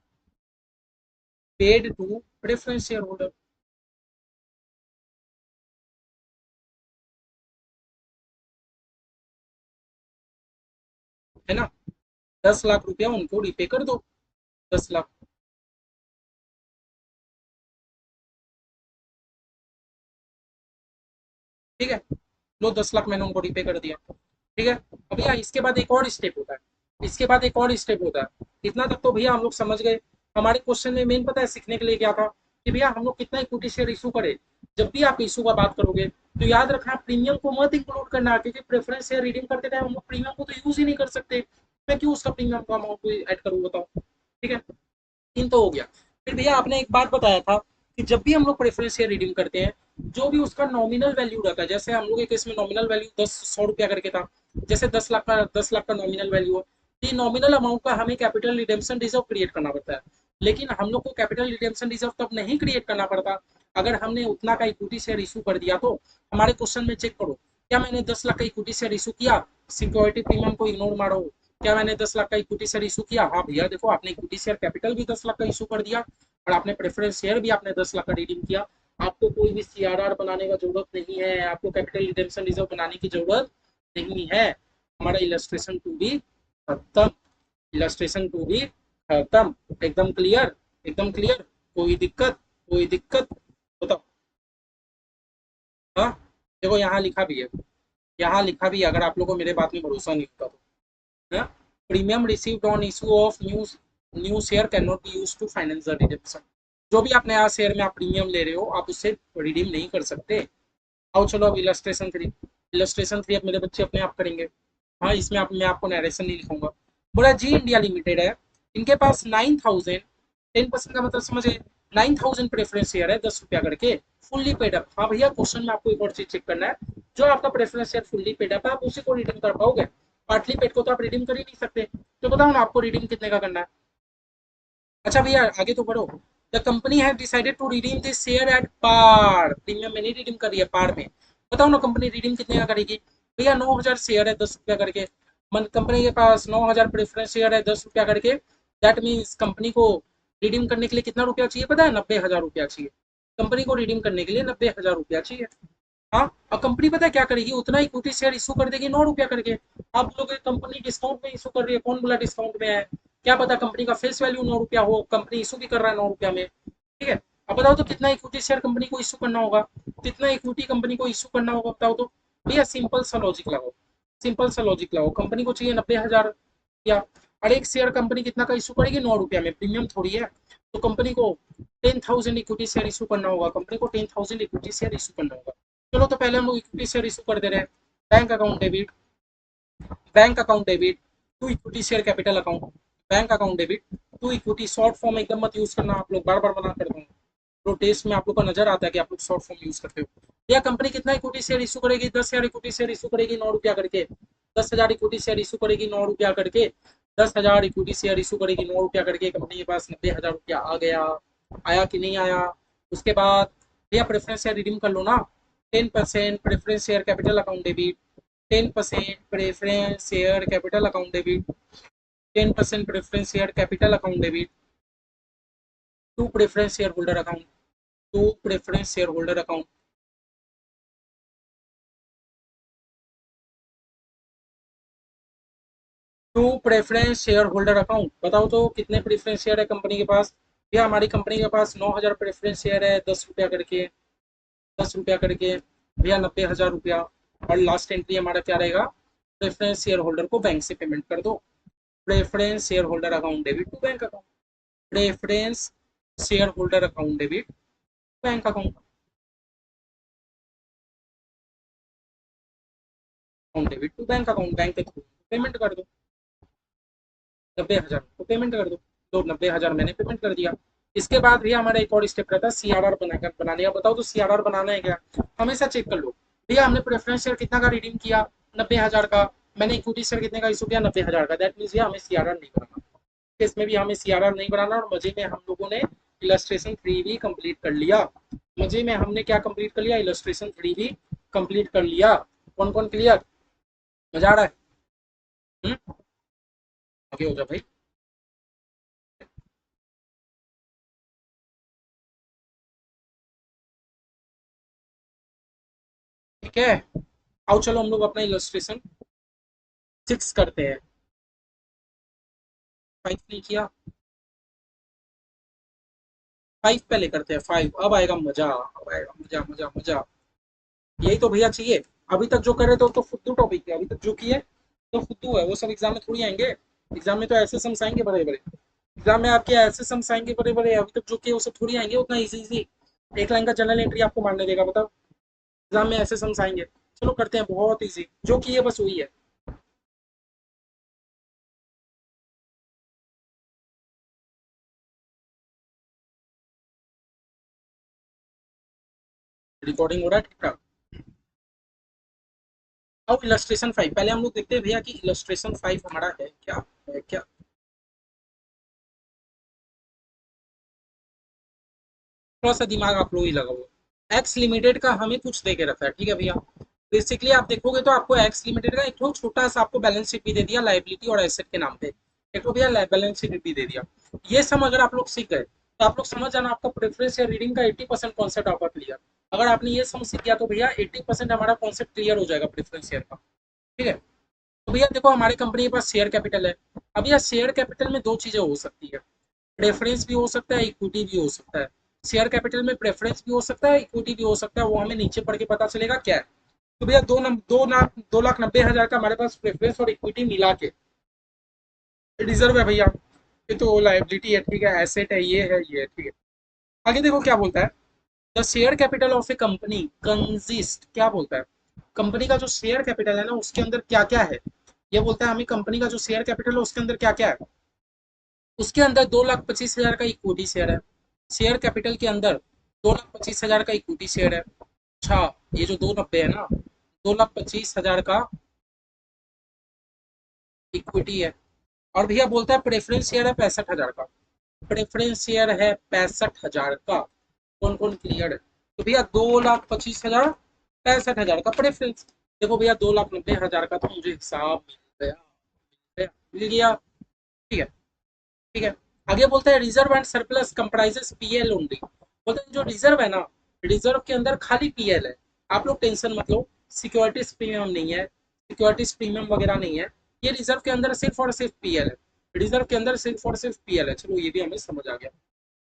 paid to preference share holder, है ना। 10 लाख रुपया उनको रिपे कर दो, 10 लाख। ठीक है, लो 10 लाख मैंने उनको रिपे कर दिया। ठीक है। अब भैया इसके बाद एक और स्टेप होता है, इसके बाद एक और स्टेप होता है। इतना तक तो भैया हम लोग समझ गए। हमारे क्वेश्चन में मेन पता है सीखने के लिए क्या था, कि भैया हम लोग कितना इक्विटी शेयर इशू करें। जब भी आप इशू का बात करोगे तो याद रखना प्रीमियम को मत इंक्लूड करना, क्योंकि प्रेफरेंस शेयर रिडीम करते टाइम हम लोग प्रीमियम को तो यूज ही नहीं कर सकते। मैं क्यों उसका प्रीमियम का अमाउंट को ऐड करूँ बताओ। ठीक है, इन तो हो गया। फिर भैया आपने एक बात बताया था कि जब भी हम लोग प्रेफरेंस शेयर रिडीम करते हैं, जो भी उसका नॉमिनल वैल्यू रहता है, जैसे हम लोग के केस में नॉमिनल वैल्यू 100 रुपया करके था, जैसे 10 लाख का नॉमिनल वैल्यू है, तो नॉमिनल अमाउंट का हमें कैपिटल रिडेम्पशन रिजर्व क्रिएट करना पड़ता है। लेकिन हम लोग को कैपिटल रिडेम्पशन रिजर्व तब नहीं क्रिएट करना पड़ता अगर हमने उतना का इक्विटी शेयर इशू कर दिया। तो हमारे क्वेश्चन में चेक करो, क्या मैंने 10 लाख का इक्विटी शेयर इशू किया, सिक्योरिटी प्रीमियम को इग्नोर मारो, क्या मैंने 10 लाख का इक्विटी शेयर इशू किया। हाँ भैया देखो, आपने इक्विटी शेयर कैपिटल भी 10 लाख का इशू कर दिया, और आपने प्रेफरेंस शेयर भी आपने 10 लाख का रिडीम किया। आपको कोई भी सीआरआर बनाने का जरूरत नहीं है, आपको कैपिटल रिडेम्पशन रिजर्व बनाने की जरूरत नहीं है। हमारा इलस्ट्रेशन टू भी खत्म, इलस्ट्रेशन टू भी खत्म। एकदम क्लियर, एकदम क्लियर, कोई दिक्कत, कोई दिक्कत बताओ। हाँ देखो यहाँ लिखा भी है, यहाँ लिखा भी है, अगर आप लोगों को मेरे बात में भरोसा नहीं होता तो, premium received on issue of new share can not be used to finance the redemption. जो भी आप नया शेयर में आप प्रीमियम ले रहे हो आप उससे रिडीम नहीं कर सकते। आओ चलो अब इलस्ट्रेशन 3, इलस्ट्रेशन 3 अब मेरे बच्चे अपने आप करेंगे। हाँ इसमें आप मैं आपको नरेशन नहीं लिखूंगा। बोला जी इंडिया लिमिटेड है, इनके पास 9,000, 10% का मतलब समझे, 9,000 प्रेफरेंस शेयर है 10 रुपया करके, फुल्ली पेड अप। हाँ भैया क्वेश्चन में आपको एक और चीज चेक करना है, जो आपका preference share fully paid up है आप उसी को रिडीम कर पाओगे, पार्टली पेड को तो आप रिडीम कर ही नहीं सकते। तो बताओ ना आपको रिडीम कितने का करना है। अच्छा भैया आगे तो बढ़ो। The company has decided to redeem this share at par, premium में नहीं रिडीम कर रही है, पार में। बताओ ना कंपनी रिडीम कितने का करेगी। भैया 9,000 शेयर है 10 रुपया करके, कंपनी के पास 9,000 प्रेफरेंस शेयर है 10 रुपया करके, दैट मीन्स कंपनी को रिडीम करने के लिए कितना रुपया चाहिए पता है? 90,000 रुपया चाहिए। कंपनी को रिडीम करने के लिए 90,000 रुपया चाहिए। हाँ, और कंपनी पता है क्या करेगी? उतना इक्विटी शेयर इशू कर देगी 9 रुपया करके। आप लोग कंपनी डिस्काउंट में इशू कर रही है, कौन बोला डिस्काउंट में है? क्या पता कंपनी का फेस वैल्यू 9 रुपया हो, कंपनी इशू भी कर रहा है 9 रुपया में। ठीक है, अब बताओ तो कितना इक्विटी शेयर कंपनी को इशू करना होगा? कितना इक्विटी कंपनी को इशू करना होगा बताओ तो? भैया सिंपल सा लॉजिक लगाओ, सिंपल सा लॉजिक लगाओ। कंपनी को चाहिए 90,000 रुपया, और एक शेयर कंपनी कितना का इशू करेगी? 9 रुपया में, प्रीमियम थोड़ी है। तो कंपनी को 10,000 इक्विटी शेयर इशू करना होगा, कंपनी को 10,000 इक्विटी शेयर इशू करना होगा। चलो तो पहले हम लोग इक्विटी शेयर इशू कर दे रहे हैं। Bank account debit, bank account debit to equity share capital account, bank account debit to equity. Short form एकदम मत यूज करना आप लोग, बार बार मना कर दूंगा। तो टेस्ट में आप लोग को नजर आता है कि आप लोग शॉर्ट फॉर्म यूज करते हो। यह कंपनी कितना इक्विटी शेयर इशू करेगी? 10,000 इक्विटी शेयर इशू करेगी 9 रुपया करके। 10,000 इक्विटी शेयर इशू करेगी 9 रुपया करके। 10,000 इक्विटी शेयर इशू करेगी 9 रुपया करके। कंपनी के पास 90,000 रुपया आ गया, आया कि नहीं आया? उसके बाद भैया प्रेफरेंस शेयर रिडीम कर लो ना। 10% preference share capital account debit, 10% preference share capital account debit, 10% preference share capital account debit to preference share holder account, to preference share holder account, to preference share holder account. बताओ तो कितने preference share है company के पास? भैया हमारी company के पास 9,000 preference share है 10 रुपया करके, 10 रुपया करके। भैया 90,000 रुपया। और लास्ट एंट्री हमारा क्या रहेगा? प्रेफरेंस शेयर होल्डर को बैंक से पेमेंट कर दो। Preference share holder account debit to bank account, preference share holder account debit bank account, account debit to bank account, bank के थ्रू पेमेंट कर दो। 90,000 को पेमेंट कर दो। तो 90,000 मैंने पेमेंट कर दिया। इसके बाद भी हमारा एक और स्टेप रहता है सीआरआर बनाकर बनाने का। बताओ तो सीआरआर बनाना है क्या? हमेशा चेक कर लो भैया, हमने प्रेफरेंस शेयर कितना का रिडीम किया? 90,000 का। मैंने इक्विटी शेयर कितने का इशू किया? 90,000 का। दैट मीन्स भैया हमें सीआरआर नहीं बनाना। इसमें भी हमें सीआरआर नहीं बनाना। और मजे में हम लोगों ने इलस्ट्रेशन 3 भी कंप्लीट कर लिया। मजे में हमने क्या कंप्लीट कर लिया? इलस्ट्रेशन 3 भी कंप्लीट कर लिया। कौन कौन क्लियर? मजा आ रहा है? आगे हो जा भाई। ठीक है, आओ चलो हम लोग अपना इलस्ट्रेशन 6 करते हैं। 5 नहीं किया, 5 पहले करते हैं। 5 अब आएगा मजा, अब आएगा मजा मजा मजा। यही तो भैया चाहिए। अभी तक जो करे तो फुद्दू टॉपिक है, अभी तक जो किए तो फुद्दू है। वो सब एग्जाम में थोड़ी आएंगे। एग्जाम में तो ऐसे सम्स आएंगे बड़े बड़े। एग्जाम में आपके ऐसे सम्स आएंगे बड़े बड़े, अभी तक जो किए वो सब थोड़ी आएंगे उतना इजी इजी। एक लाइन का जनरल एंट्री आपको मारने देगा बताओ? एग्जाम में ऐसे सम्स आएंगे। चलो करते हैं, बहुत इजी जो किए बस वही है। रिकॉर्डिंग हो रहा है ठीक ठाक? अब इलस्ट्रेशन 5 पहले हम लोग देखते हैं भैया कि इलस्ट्रेशन 5 हमारा है क्या, है क्या। थोड़ा सा दिमाग आप लोग ही लगाओ। एक्स लिमिटेड का हमें कुछ दे के रखा है, ठीक है भैया। बेसिकली आप देखोगे तो आपको एक्स लिमिटेड का एक तो छोटा सा आपको बैलेंस शीट भी दे दिया लाइबिलिटी और एसेट के नाम पे। एक तो भैया बैलेंस शीट भी दे दिया। ये सब अगर आप लोग सीख गए तो आप लोग समझ जाना आपका प्रेफरेंस या रीडिंग का 80% कॉन्सेप्ट आपका क्लियर। अगर आपने ये समझ सीख गया तो भैया 80% हमारा कॉन्सेप्ट क्लियर हो जाएगा प्रेफरेंस शेयर का। ठीक है, तो भैया देखो हमारी कंपनी के पास शेयर कैपिटल है। अब यह शेयर कैपिटल में दो चीजें हो सकती है, प्रेफरेंस भी हो सकता है, इक्विटी भी हो सकता है। शेयर कैपिटल में प्रेफरेंस भी हो सकता है, इक्विटी भी हो सकता है, वो हमें नीचे पढ़ के पता चलेगा क्या है। तो भैया 2,90,000 का हमारे पास प्रेफरेंस और इक्विटी मिला के रिजर्व है भैया। ये तो लाइबिलिटी है, ठीक है, एसेट है, ये है, ये है, ठीक है। आगे देखो क्या बोलता है, the share capital of a company consist, क्या बोलता है? कंपनी का जो शेयर कैपिटल है ना उसके अंदर क्या क्या है। ये बोलता है हमें कंपनी का जो शेयर कैपिटल है उसके अंदर क्या क्या है। उसके अंदर 2,25,000 का इक्विटी शेयर है। शेयर कैपिटल के अंदर 2,25,000 का इक्विटी शेयर है। अच्छा, ये जो 290 है ना, 2,25,000 का इक्विटी है। और भैया बोलता है प्रेफरेंस शेयर है 65,000 का। प्रेफरेंस शेयर है 65,000 का। कौन कौन क्लियर है? तो भैया 2,25,000, 65,000 का प्रेफरेंस। देखो भैया 2,90,000 का तो मुझे हिसाब मिल गया। मिल गया। ठीक है। ठीक है। आगे बोलते हैं reserve and surplus comprises PL only. बोलते हैं जो रिजर्व है ना, रिजर्व के अंदर खाली पीएल है। आप लोग टेंशन मत लो, सिक्योरिटीज प्रीमियम नहीं है, सिक्योरिटीज प्रीमियम वगैरह नहीं है। ये रिजर्व के अंदर सिर्फ और सिर्फ पीएल है। रिजर्व के अंदर सिर्फ और सिर्फ पीएल है। चलो ये भी हमें समझ आ गया।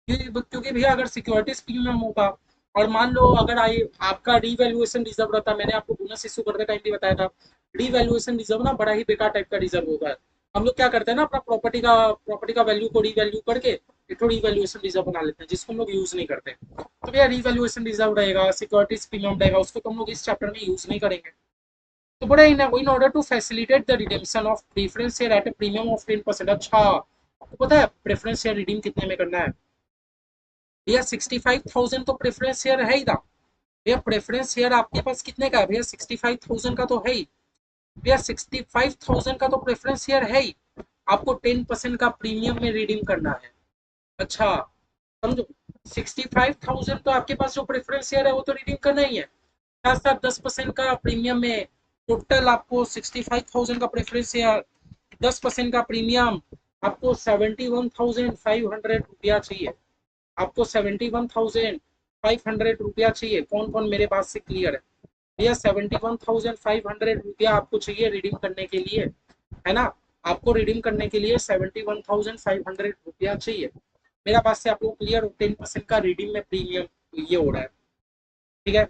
क्योंकि भैया अगर सिक्योरिटीज प्रीमियम होगा और मान लो अगर आई आपका रीवैल्यूएशन रिजर्व रहता, मैंने आपको बोनस इशू करते टाइम भी बताया था, रीवैल्यूएशन रिजर्व ना बड़ा ही बेकार टाइप का रिजर्व होता है। हम लोग क्या करते हैं ना, अपना प्रॉपर्टी का वैल्यू को रीवैल्यू करके एक तो रीवैल्यूएशन रिजर्व बना लेते हैं, जिसको हम लोग यूज नहीं करते। तो भैया रीवैल्यूएशन रिजर्व रहेगा, सिक्योरिटीज प्रीमियम रहेगा, उसको तो हम लोग इस चैप्टर में यूज नहीं करेंगे। तो बड़ा in order to facilitate the redemption of preference share at a premium of 10%। अच्छा, आपको पता है प्रेफरेंस शेयर रिडीम कितने में करना है? भैया 65,000 तो प्रेफरेंस शेयर है ही था। भैया प्रेफरेंस शेयर आपके पास कितने का है? भैया 65,000 का तो है ही। भैया 65,000 का तो प्रेफरेंस शेयर है ही। आपको 10% का प्रीमियम में रिडीम करना है। अच्छा, समझो, 65,000 तो आपके पास जो प्रेफरेंस शेयर है वो तो रिडीम करना ही है। साथ साथ 10% का प्रीमियम में टोटल आपको 65,000 का प्रेफरेंस शेयर, 10% का प्रीमियम, आपको 71,500 रुपया चाहिए। आपको 71,500 रुपया चाहिए। कौन कौन मेरे बात से क्लियर है? भैया 71,500 रुपया आपको चाहिए रिडीम करने के लिए, है ना? आपको रिडीम करने के लिए 71,500 रुपया चाहिए। मेरा बात से आप लोग क्लियर हो? 10% का रिडीम में प्रीमियम ये हो रहा है। ठीक है,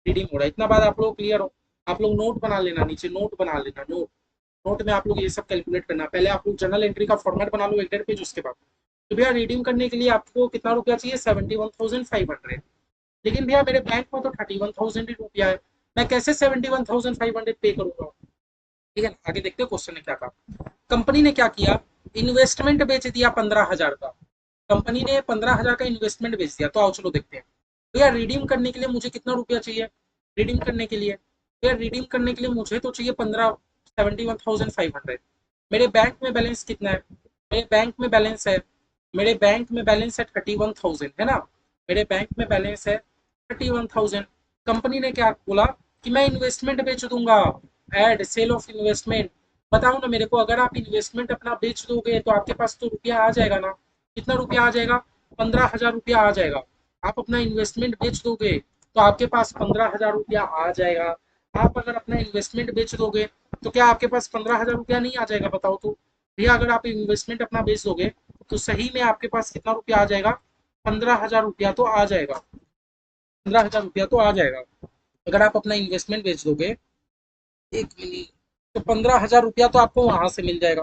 रिडीम हो रहा है, इतना बात आप लोग क्लियर हो? आप लोग नोट बना लेना, नीचे नोट बना लेना, नोट। नोट में आप लोग ये सब कैलकुलेट करना। पहले आप लोग जर्नल एंट्री का फॉर्मेट बना लो, 1.5 पेज, उसके बाद तो भैया रिडीम करने के लिए आपको कितना रुपया चाहिए? 71,500। लेकिन भैया मेरे बैंक में तो 31,000 ही रुपया है, मैं कैसे 71,500 पे करूंगा? ठीक है, आगे देखते हैं क्वेश्चन ने क्या कहा। कंपनी ने क्या किया? इन्वेस्टमेंट बेच दिया 15,000 का। कंपनी ने 15,000 का इन्वेस्टमेंट बेच दिया। तो आओ चलो देखते हैं। भैया रिडीम करने के लिए मुझे कितना रुपया चाहिए? रिडीम करने के लिए, भैया रिडीम करने के लिए मुझे तो चाहिए 71,500। मेरे बैंक में बैलेंस कितना है? मेरे बैंक में बैलेंस है, मेरे बैंक में बैलेंस है 31,000, है ना? मेरे बैंक में बैलेंस है 31,000। कंपनी ने क्या बोला कि मैं इन्वेस्टमेंट बेच दूंगा, एड सेल ऑफ इन्वेस्टमेंट। बताओ ना मेरे को, अगर आप इन्वेस्टमेंट अपना बेच दोगे तो आपके पास तो रुपया आ जाएगा ना? कितना रुपया आ जाएगा? 15,000 रुपया आ जाएगा। आप अपना इन्वेस्टमेंट बेच दोगे तो आपके पास 15,000 रुपया आ जाएगा। आप अगर अपना इन्वेस्टमेंट बेच दोगे तो क्या आपके पास 15,000 रुपया नहीं आ जाएगा? बताओ तो भैया, अगर आप इन्वेस्टमेंट अपना बेच दोगे तो सही में आपके पास कितना रुपया आ जाएगा? 15,000 रुपया तो आ जाएगा। 15,000 रुपया तो आ जाएगा अगर आप अपना इन्वेस्टमेंट बेच दोगे। एक मिनट। तो 15,000 रुपया तो आपको वहां से मिल जाएगा।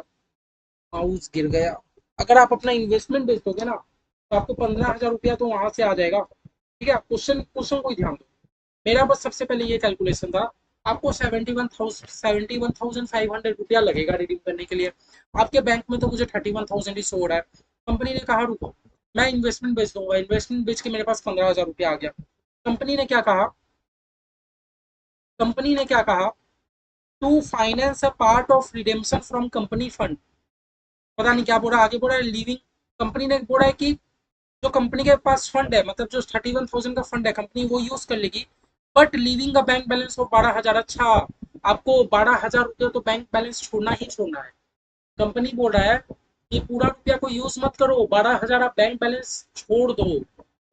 माउस गिर गया। अगर आप अपना इन्वेस्टमेंट बेच दोगे ना तो आपको 15,000 रुपया तो वहां से आ जाएगा। ठीक है, क्वेश्चन क्वेश्चन को ध्यान दो। मेरा बस सबसे पहले ये कैलकुलेशन था। आपको 71,500 रुपया लगेगा रिडीम करने के लिए। आपके बैंक में तो मुझे 31,000 ही शो हो रहा है। कंपनी ने कहा रुको, मैं इन्वेस्टमेंट बेच दूंगा। इन्वेस्टमेंट बेच के मेरे पास 15,000 रुपया आ गया। कंपनी ने क्या कहा? कंपनी ने क्या कहा? To finance a part of redemption from company fund. पता नहीं क्या बोल रहा है, आगे बोल रहा है लिविंग। कंपनी ने बोला है कि जो कंपनी के पास फंड है, मतलब जो 31,000 का फंड है, कंपनी वो यूज कर लेगी, बट लिविंग का बैंक बैलेंस हो 12,000। अच्छा, आपको 12,000 रुपया तो बैंक बैलेंस छोड़ना ही छोड़ना है। कंपनी बोल रहा है कि पूरा रुपया को यूज मत करो, 12,000 आप बैंक बैलेंस छोड़ दो।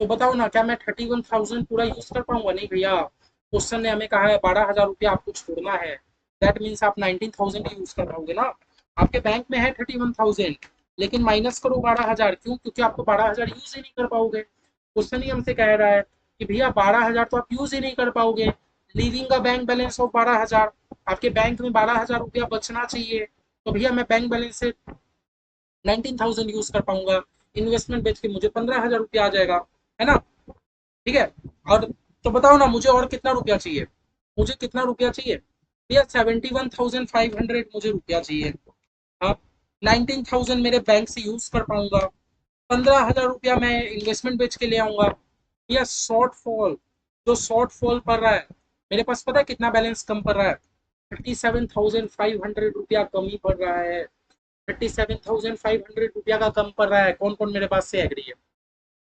तो बताओ ना, क्या मैं 31,000 पूरा यूज कर पाऊंगा? नहीं भैया, क्वेश्चन ने हमें कहा है 12,000 रुपया आपको छोड़ना है। दैट मीन्स आप 19,000 ही यूज कर पाओगे ना। आपके बैंक में है 31,000, लेकिन माइनस करो 12,000। क्यों? क्योंकि आपको 12,000 यूज ही नहीं कर पाओगे। क्वेश्चन ही हमसे कह रहा है कि भैया 12,000 तो आप यूज ही नहीं कर पाओगे। लिविंग का बैंक बैलेंस हो 12,000, आपके बैंक में 12,000 रुपया बचना चाहिए। तो भैया मैं बैंक बैलेंस से 19,000 यूज कर पाऊंगा। इन्वेस्टमेंट बेच के मुझे 15,000 रुपया आ जाएगा, है ना? ठीक है। और तो बताओ ना, मुझे और कितना रुपया चाहिए? मुझे कितना रुपया चाहिए? भैया 71,500 मुझे रुपया चाहिए। हाँ, 19,000 मेरे बैंक से यूज कर पाऊंगा, 15,000 रुपया मैं इन्वेस्टमेंट बेच के ले आऊंगा। भैया शॉर्ट फॉल, जो शॉर्ट फॉल पड़ रहा है, मेरे पास पता है कितना बैलेंस कम पड़ रहा है? 37,500 रुपया कम ही पड़ रहा है। 37,500 रुपया का कम पड़ रहा है। कौन कौन मेरे पास से एग्री है?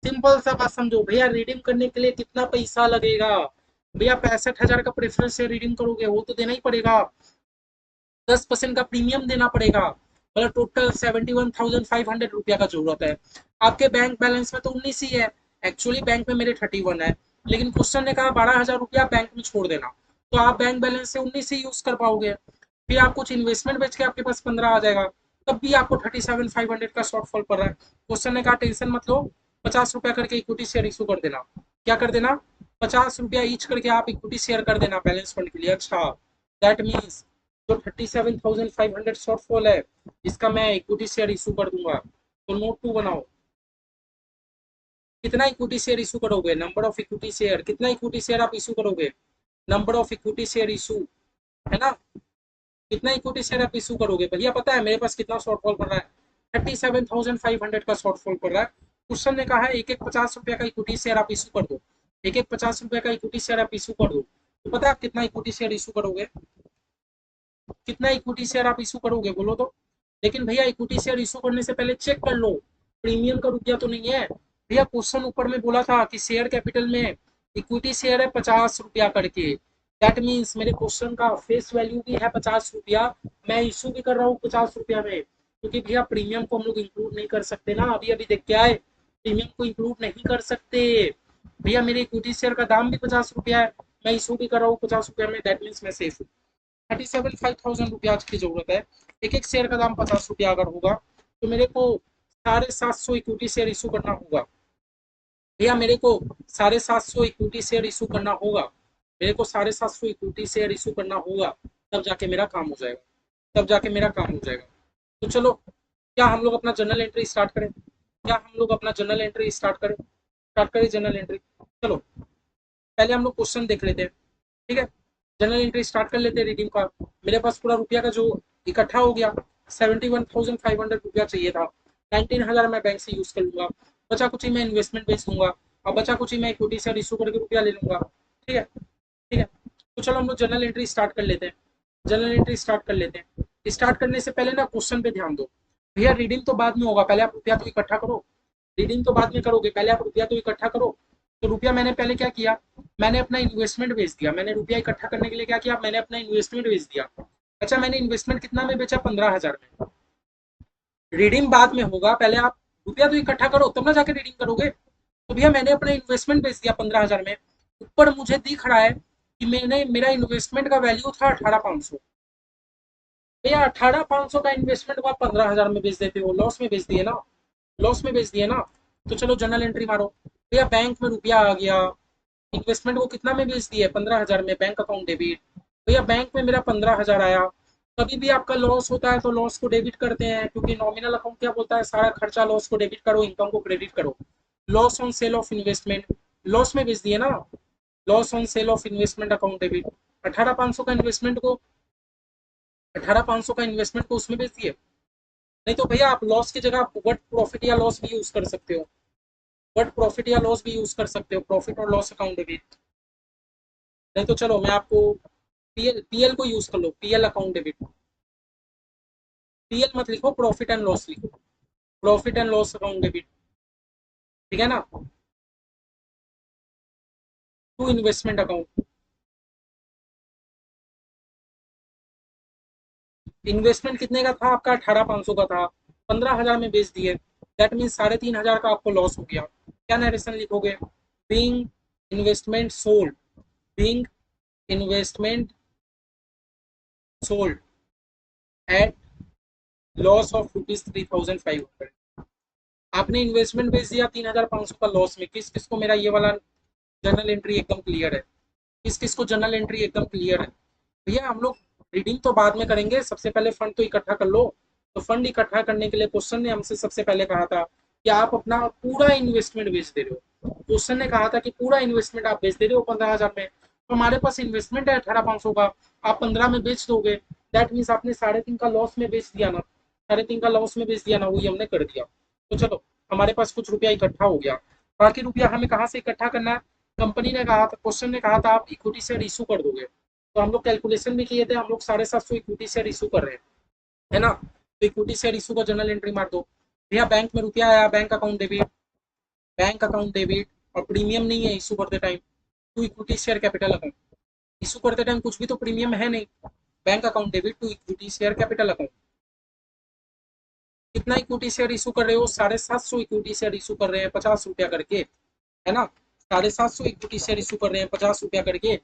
सिंपल सा बात समझो भैया, रिडीम करने के लिए कितना पैसा लगेगा? भैया 65,000 का प्रेफरेंस से रिडीम करोगे, वो तो देना ही पड़ेगा। 10% का प्रीमियम देना पड़ेगा, मतलब टोटल 71,500 रुपया का जरूरत है। आपके बैंक बैलेंस में तो 19 ही है, एक्चुअली बैंक में मेरे 31 है, लेकिन क्वेश्चन ने कहा 12,000 रुपया बैंक में छोड़ देना, तो आप बैंक बैलेंस से 19 ही यूज कर पाओगे। फिर आप कुछ इन्वेस्टमेंट बेच के आपके पास 15 आ जाएगा, तब भी आपको 37,500 का शॉर्टफॉल पड़ रहा है। क्वेश्चन ने कहा टेंशन मत लो, 50 रुपया करके इक्विटी शेयर इशू कर देना। क्या कर देना? 50 रुपया ईच करके आप इक्विटी शेयर कर देना बैलेंस फंड के लिए। अच्छा, दैट मीन्स जो 37,500 शॉर्टफॉल है, इसका मैं इक्विटी शेयर इशू कर दूंगा। तो नोट टू बनाओ, कितना इक्विटी शेयर इशू करोगे, नंबर ऑफ इक्विटी शेयर, कितना इक्विटी शेयर आप इशू करोगे, number of equity share issue, है ना, कितना इक्विटी शेयर आप इशू करोगे। भैया पता है मेरे पास कितना शॉर्टफॉल पड़ रहा है? 37,500 का शॉर्टफॉल पड़ रहा है। क्वेश्चन ने कहा है एक एक 50 रुपया का इक्विटी शेयर आप इशू कर दो, एक एक 50 रुपया का इक्विटी शेयर आप इशू कर दो। तो पता है आप कितना इक्विटी शेयर इशू करोगे, कितना इक्विटी शेयर आप इशू करोगे बोलो तो। लेकिन भैया इक्विटी शेयर इशू करने से पहले चेक कर लो प्रीमियम का रुपया तो नहीं है। भैया क्वेश्चन ऊपर में बोला था कि शेयर कैपिटल में इक्विटी शेयर है 50 रुपया करके, दैट मीन्स मेरे क्वेश्चन का फेस वैल्यू भी है 50 रुपया, मैं इशू भी कर रहा हूँ 50 रुपया में, क्योंकि भैया प्रीमियम को हम लोग इंक्लूड नहीं कर सकते ना, अभी अभी देख के आए, प्रीमियम को इंक्लूड नहीं कर सकते। भैया मेरे इक्विटी शेयर का दाम भी 50 रुपया है, मैं इशू भी कर रहा हूँ 50 रुपया में, दैट मीन्स मैं सेफ हूँ। 37,500 रुपया की जरूरत है, एक एक शेयर का दाम 50 रुपया अगर होगा, तो मेरे को 750 इक्विटी शेयर इशू करना होगा। भैया मेरे को 750 इक्विटी शेयर इशू करना होगा, मेरे को 750 इक्विटी शेयर इशू करना होगा, तब जाके मेरा काम हो जाएगा, तब जाके मेरा काम हो जाएगा। तो चलो, क्या हम लोग अपना जर्नल एंट्री स्टार्ट करें, क्या हम लोग अपना जर्नल एंट्री स्टार्ट करें, स्टार्ट करें जर्नल एंट्री। चलो पहले हम लोग क्वेश्चन देख लेते हैं, ठीक है, जनरल एंट्री स्टार्ट कर लेते हैं रिडीम का। मेरे पास पूरा रुपया का जो इकट्ठा हो गया, 71,500 रुपया चाहिए था, 19,000 मैं बैंक से यूज कर लूंगा, बचा कुछ ही मैं इन्वेस्टमेंट बेच दूंगा, और बचा कुछ ही मैं इक्विटी से इशू करके रुपया ले लूंगा। ठीक है, ठीक है, तो चलो हम लोग जनरल एंट्री स्टार्ट कर लेते हैं, जनरल एंट्री स्टार्ट कर लेते हैं। स्टार्ट करने से पहले ना क्वेश्चन पे ध्यान दो। भैया रिडीम तो बाद में होगा, पहले आप रुपया तो इकट्ठा करो, रिडीम तो बाद में करोगे, पहले आप रुपया तो इकट्ठा करो। तो रुपया मैंने पहले क्या किया, मैंने अपना इन्वेस्टमेंट बेच दिया, मैंने रुपया इकट्ठा करने के लिए क्या किया, मैंने अपना इन्वेस्टमेंट बेच दिया। अच्छा, मैंने इन्वेस्टमेंट कितना में बेचा, 15,000 में। रिडीम बाद में होगा, पहले आप रुपया तो इकट्ठा करो तब ना जाके रिडीम करोगे। तो भैया मैंने अपना इन्वेस्टमेंट बेच दिया 15,000 में, ऊपर मुझे दिख रहा है कि मैंने मेरा इन्वेस्टमेंट का वैल्यू था 18,500। भैया 18,500 का इन्वेस्टमेंट को आप 15,000 में बेच देते हो, लॉस में बेच दिए ना, लॉस में बेच दिए ना। तो चलो जनरल एंट्री मारो। भैया बैंक में रुपया आ गया, इन्वेस्टमेंट को कितना में बेच दिया है, 15,000 में, बैंक अकाउंट डेबिट। भैया बैंक में मेरा 15,000 आया। कभी भी आपका लॉस होता है तो लॉस को डेबिट करते हैं, क्योंकि नॉमिनल अकाउंट क्या बोलता है, सारा खर्चा लॉस को डेबिट करो, इनकम को क्रेडिट करो। Loss on sale of investment, loss में बेच दिए ना, loss on sale of investment account debit. 18,500 का इन्वेस्टमेंट को, 18,500 का इन्वेस्टमेंट को उसमें बेच दिए। नहीं तो भैया आप लॉस की जगह आप वट प्रॉफिट या लॉस भी यूज कर सकते हो, वट प्रॉफिट या लॉस भी यूज कर सकते हो, प्रॉफिट और लॉस अकाउंट डेबिट। नहीं तो चलो मैं आपको पीएल पीएल को यूज कर लो, पीएल अकाउंट डेबिट। पीएल मत लिखो, प्रॉफिट एंड लॉस लिखो, profit and loss account debit, ठीक है ना। टू इन्वेस्टमेंट अकाउंट, इन्वेस्टमेंट कितने का था आपका, 18,500 का था, 15,000 में बेच दिए, दैट मीन 3,500 का आपको लॉस हो गया। क्या नरेशन लिखोगे, being investment sold, being investment sold at loss of ₹3,500। आपने इन्वेस्टमेंट बेच दिया 3,500 का लॉस में। किस किस को मेरा ये वाला जर्नल एंट्री एकदम क्लियर है, किस किस को जर्नल एंट्री एकदम क्लियर है। भैया हम लोग रीडिंग तो बाद में करेंगे, सबसे पहले फंड तो इकट्ठा कर लो। तो फंड इकट्ठा करने के लिए क्वेश्चन ने हमसे सबसे पहले कहा था कि आप अपना पूरा इन्वेस्टमेंट बेच दे रहे हो, क्वेश्चन ने कहा था कि पूरा इन्वेस्टमेंट आप बेच दे रहे हो 15,000 में। तो हमारे पास इन्वेस्टमेंट है 18,500 का, आप 15 में बेच दोगे, दैट मीन्स आपने 3.5 का लॉस में बेच दिया ना, 3.5 का लॉस में बेच दिया ना, वही हमने कर दिया। तो चलो हमारे पास कुछ रुपया इकट्ठा हो गया। बाकी रुपया हमें कहाँ से इकट्ठा करना है, कंपनी ने कहा था, क्वेश्चन ने कहा था आप इक्विटी शेयर इशू कर दोगे, तो हम लोग कैलकुलेशन भी किए थे, हम लोग 750 इक्विटी शेयर इशू कर रहे हैं, है ना। तो इक्विटी शेयर इशू का जनरल एंट्री मार दो। भैया बैंक में रुपया आया, bank account debit, bank account debit, और प्रीमियम नहीं है इशू करते time, to equity share capital account. Issue करते टाइम कुछ भी तो प्रीमियम है नहीं, bank account debit to equity share capital account. कितना इक्विटी शेयर इशू कर रहे हो? 750 इक्विटी शेयर इशू कर रहे हैं 50 रुपया करके, है ना। 750 इक्विटी शेयर इशू कर रहे हैं 50 रुपया करके।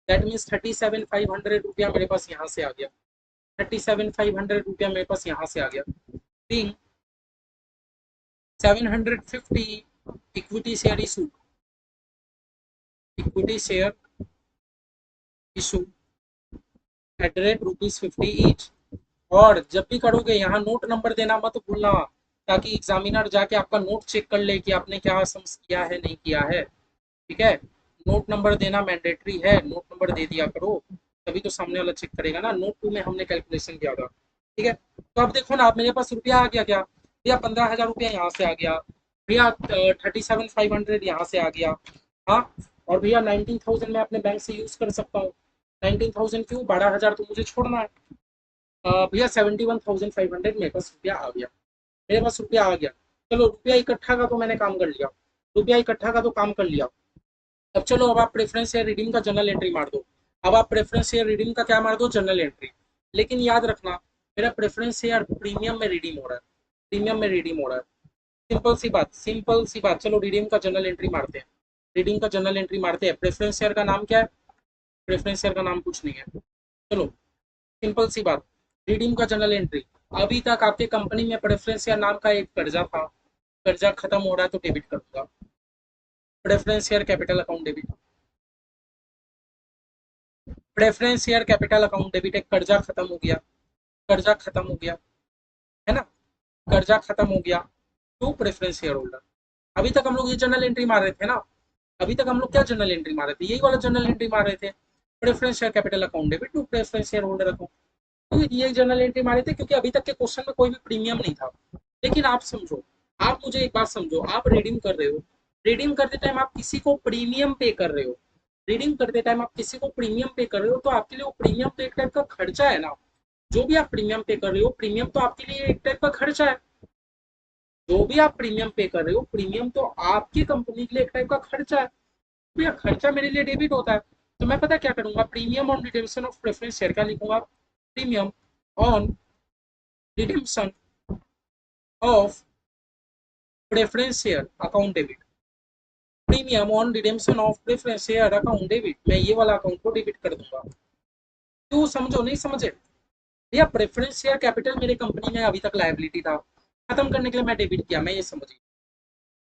दैट मीन्स 37,500 रुपया मेरे पास यहाँ से आ गया। 37,500 रुपया मेरे पास यहाँ से आ गया। 750 equity share issue, equity share issue at rate ₹50 each. और जब भी करोगे यहाँ नोट नंबर देना मत भूलना, ताकि एग्जामिनर जाके आपका नोट चेक कर ले कि आपने क्या सम्स किया है नहीं किया है। ठीक है, नोट नंबर देना मैंडेटरी है, नोट नंबर दे दिया करो, तभी तो सामने वाला चेक करेगा ना। नोट 2 में हमने कैलकुलेशन किया था। ठीक है, तो अब देखो ना, आप मेरे पास रुपया आ गया क्या भैया? 15,000 रुपया यहाँ से आ गया भैया। 37,500 यहाँ से आ गया। हाँ, और भैया 19,000 मैं अपने बैंक से यूज कर सकता हूँ। 19,000 क्यों? 12,000 तो मुझे छोड़ना है। भैया 71,500 मेरे पास रुपया आ गया। मेरे पास रुपया आ गया। चलो, रुपया इकट्ठा का तो मैंने काम कर लिया, रुपया इकट्ठा का तो काम कर लिया। अब चलो, अब आप प्रेफरेंस शेयर रिडीम का जनरल एंट्री मार दो। अब आप प्रेफरेंस शेयर रिडीम का क्या मार दो? General entry. लेकिन याद रखना, मेरा प्रेफरेंस शेयर प्रीमियम में रिडीम हो रहा है, प्रीमियम में रिडीम हो रहा है। सिंपल सी बात, सिंपल सी बात। चलो, रिडीम का जनरल एंट्री मारते हैं, रिडीम का जनरल एंट्री मारते हैं। प्रेफरेंस शेयर का नाम क्या है? प्रेफरेंस शेयर का नाम कुछ नहीं है। चलो, सिंपल सी बात, रिडीम का जनरल एंट्री। अभी तक आपके कंपनी में प्रेफरेंस शेयर नाम का एक कर्जा था, कर्जा खत्म हो रहा है तो डेबिट कर दूंगा। Preference share capital account debit, preference share capital account debit. एक कर्जा खत्म हो गया, कर्जा खत्म हो गया, है ना, कर्जा खत्म हो गया। To preference share holder. अभी तक हम लोग ये जनरल एंट्री मार रहे थे ना, अभी तक हम लोग क्या जनरल एंट्री मार रहे थे? यही वाला जनरल एंट्री मार रहे थे, preference share capital account debit to preference share holder account. तो ये जनरल एंट्री मारे थे क्योंकि अभी तक के क्वेश्चन में कोई भी प्रीमियम नहीं था। लेकिन आप समझो, आप मुझे एक बात समझो, आप रीडिंग कर रहे हो, रीडिंग करते टाइम आप किसी को प्रीमियम पे कर रहे हो, रीडिंग करते टाइम आप किसी को प्रीमियम पे कर रहे हो, तो आपके लिए वो प्रीमियम तो एक टाइप का खर्चा है ना। जो भी आप प्रीमियम पे कर रहे हो, प्रीमियम तो आपके लिए एक टाइप का खर्चा है। जो भी आप प्रीमियम पे कर रहे हो, प्रीमियम तो आपकी कंपनी के लिए एक टाइप का खर्चा है। तो यह खर्चा मेरे लिए डेबिट होता है। तो मैं पता क्या करूंगा? Premium on redemption of preference share, क्या लिखूंगा? Premium on redemption of preference share account debit, premium on redemption of preference share account debit. मैं ये वाला अकाउंट को डेबिट कर दूंगा। क्यों? समझो, नहीं समझे भैया? प्रेफरेंस शेयर कैपिटल मेरे कंपनी में अभी तक लायबिलिटी था, खत्म करने के लिए मैं डेबिट किया, मैं ये समझिए।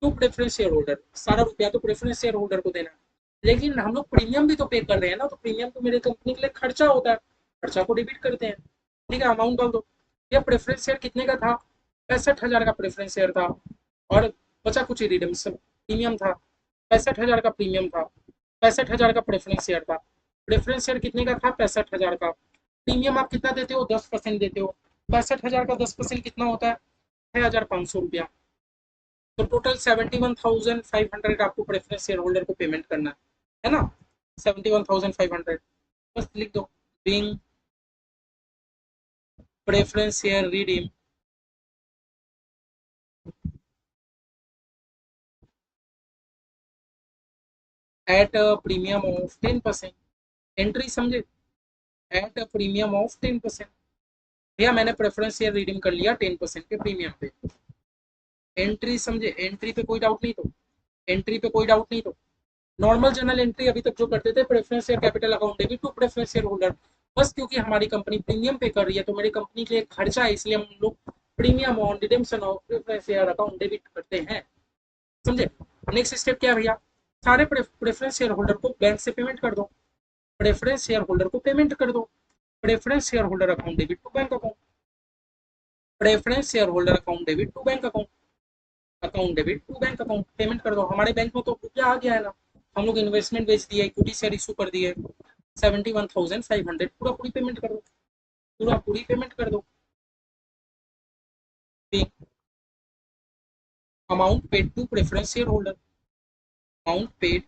टू प्रेफरेंस शेयर होल्डर, सारा रुपया तो प्रेफरेंस शेयर होल्डर को देना है। लेकिन हम लोग प्रीमियम भी तो पे कर रहे हैं ना, तो प्रीमियम तो मेरे कंपनी के लिए खर्चा होता है, खर्चा को डेबिट करते हैं। ठीक है, अमाउंट डाल दो। ये प्रेफरेंस शेयर कितने का था? 65,000 का प्रेफरेंस शेयर था, और बचा कुछ ही रिडीम्शन प्रीमियम था। 65,000 का प्रीमियम था, 65,000 का प्रेफरेंस शेयर था। प्रेफरेंस शेयर कितने का था? 65,000 का। प्रीमियम आप कितना देते हो? 10% देते हो। 65,000 का 10% कितना होता है? 6,500 रुपया। तो टोटल 71,500 आपको प्रेफरेंस शेयर होल्डर को पेमेंट करना है ना। 71,500 बस लिख दो। Being preference share redeem at premium of 10%। Entry समझे? At premium of 10%। भैया मैंने प्रेफरेंस शेयर रिडीम कर लिया 10% के प्रीमियम पे। एंट्री समझे? एंट्री पे कोई डाउट नहीं तो? एंट्री पे कोई डाउट नहीं तो? नॉर्मल जर्नल एंट्री अभी तक जो करते थे, preference share capital account debit to preference share holder. बस क्योंकि हमारी कंपनी प्रीमियम पे कर रही है, तो मेरी कंपनी के लिए खर्चा है, इसलिए हम लोग premium on redemption of preference share account debit करते हैं। समझे? नेक्स्ट स्टेप क्या है भैया? सारे प्रेफरेंस शेयर होल्डर को बैंक से पेमेंट कर दो, प्रेफरेंस शेयर होल्डर को पेमेंट कर दो। Preference share holder account debit to bank account, preference share holder account debit to bank account, account debit to bank account. Payment कर दो। हमारे बैंक में तो रुपया आ गया है ना, हम लोग इन्वेस्टमेंट बेच दिए, इक्विटी शेयर इशू कर दिए। 71,500 पूरा पूरी पेमेंट कर दो, पूरा पूरी पेमेंट कर दो। Amount paid to preference share holder, amount paid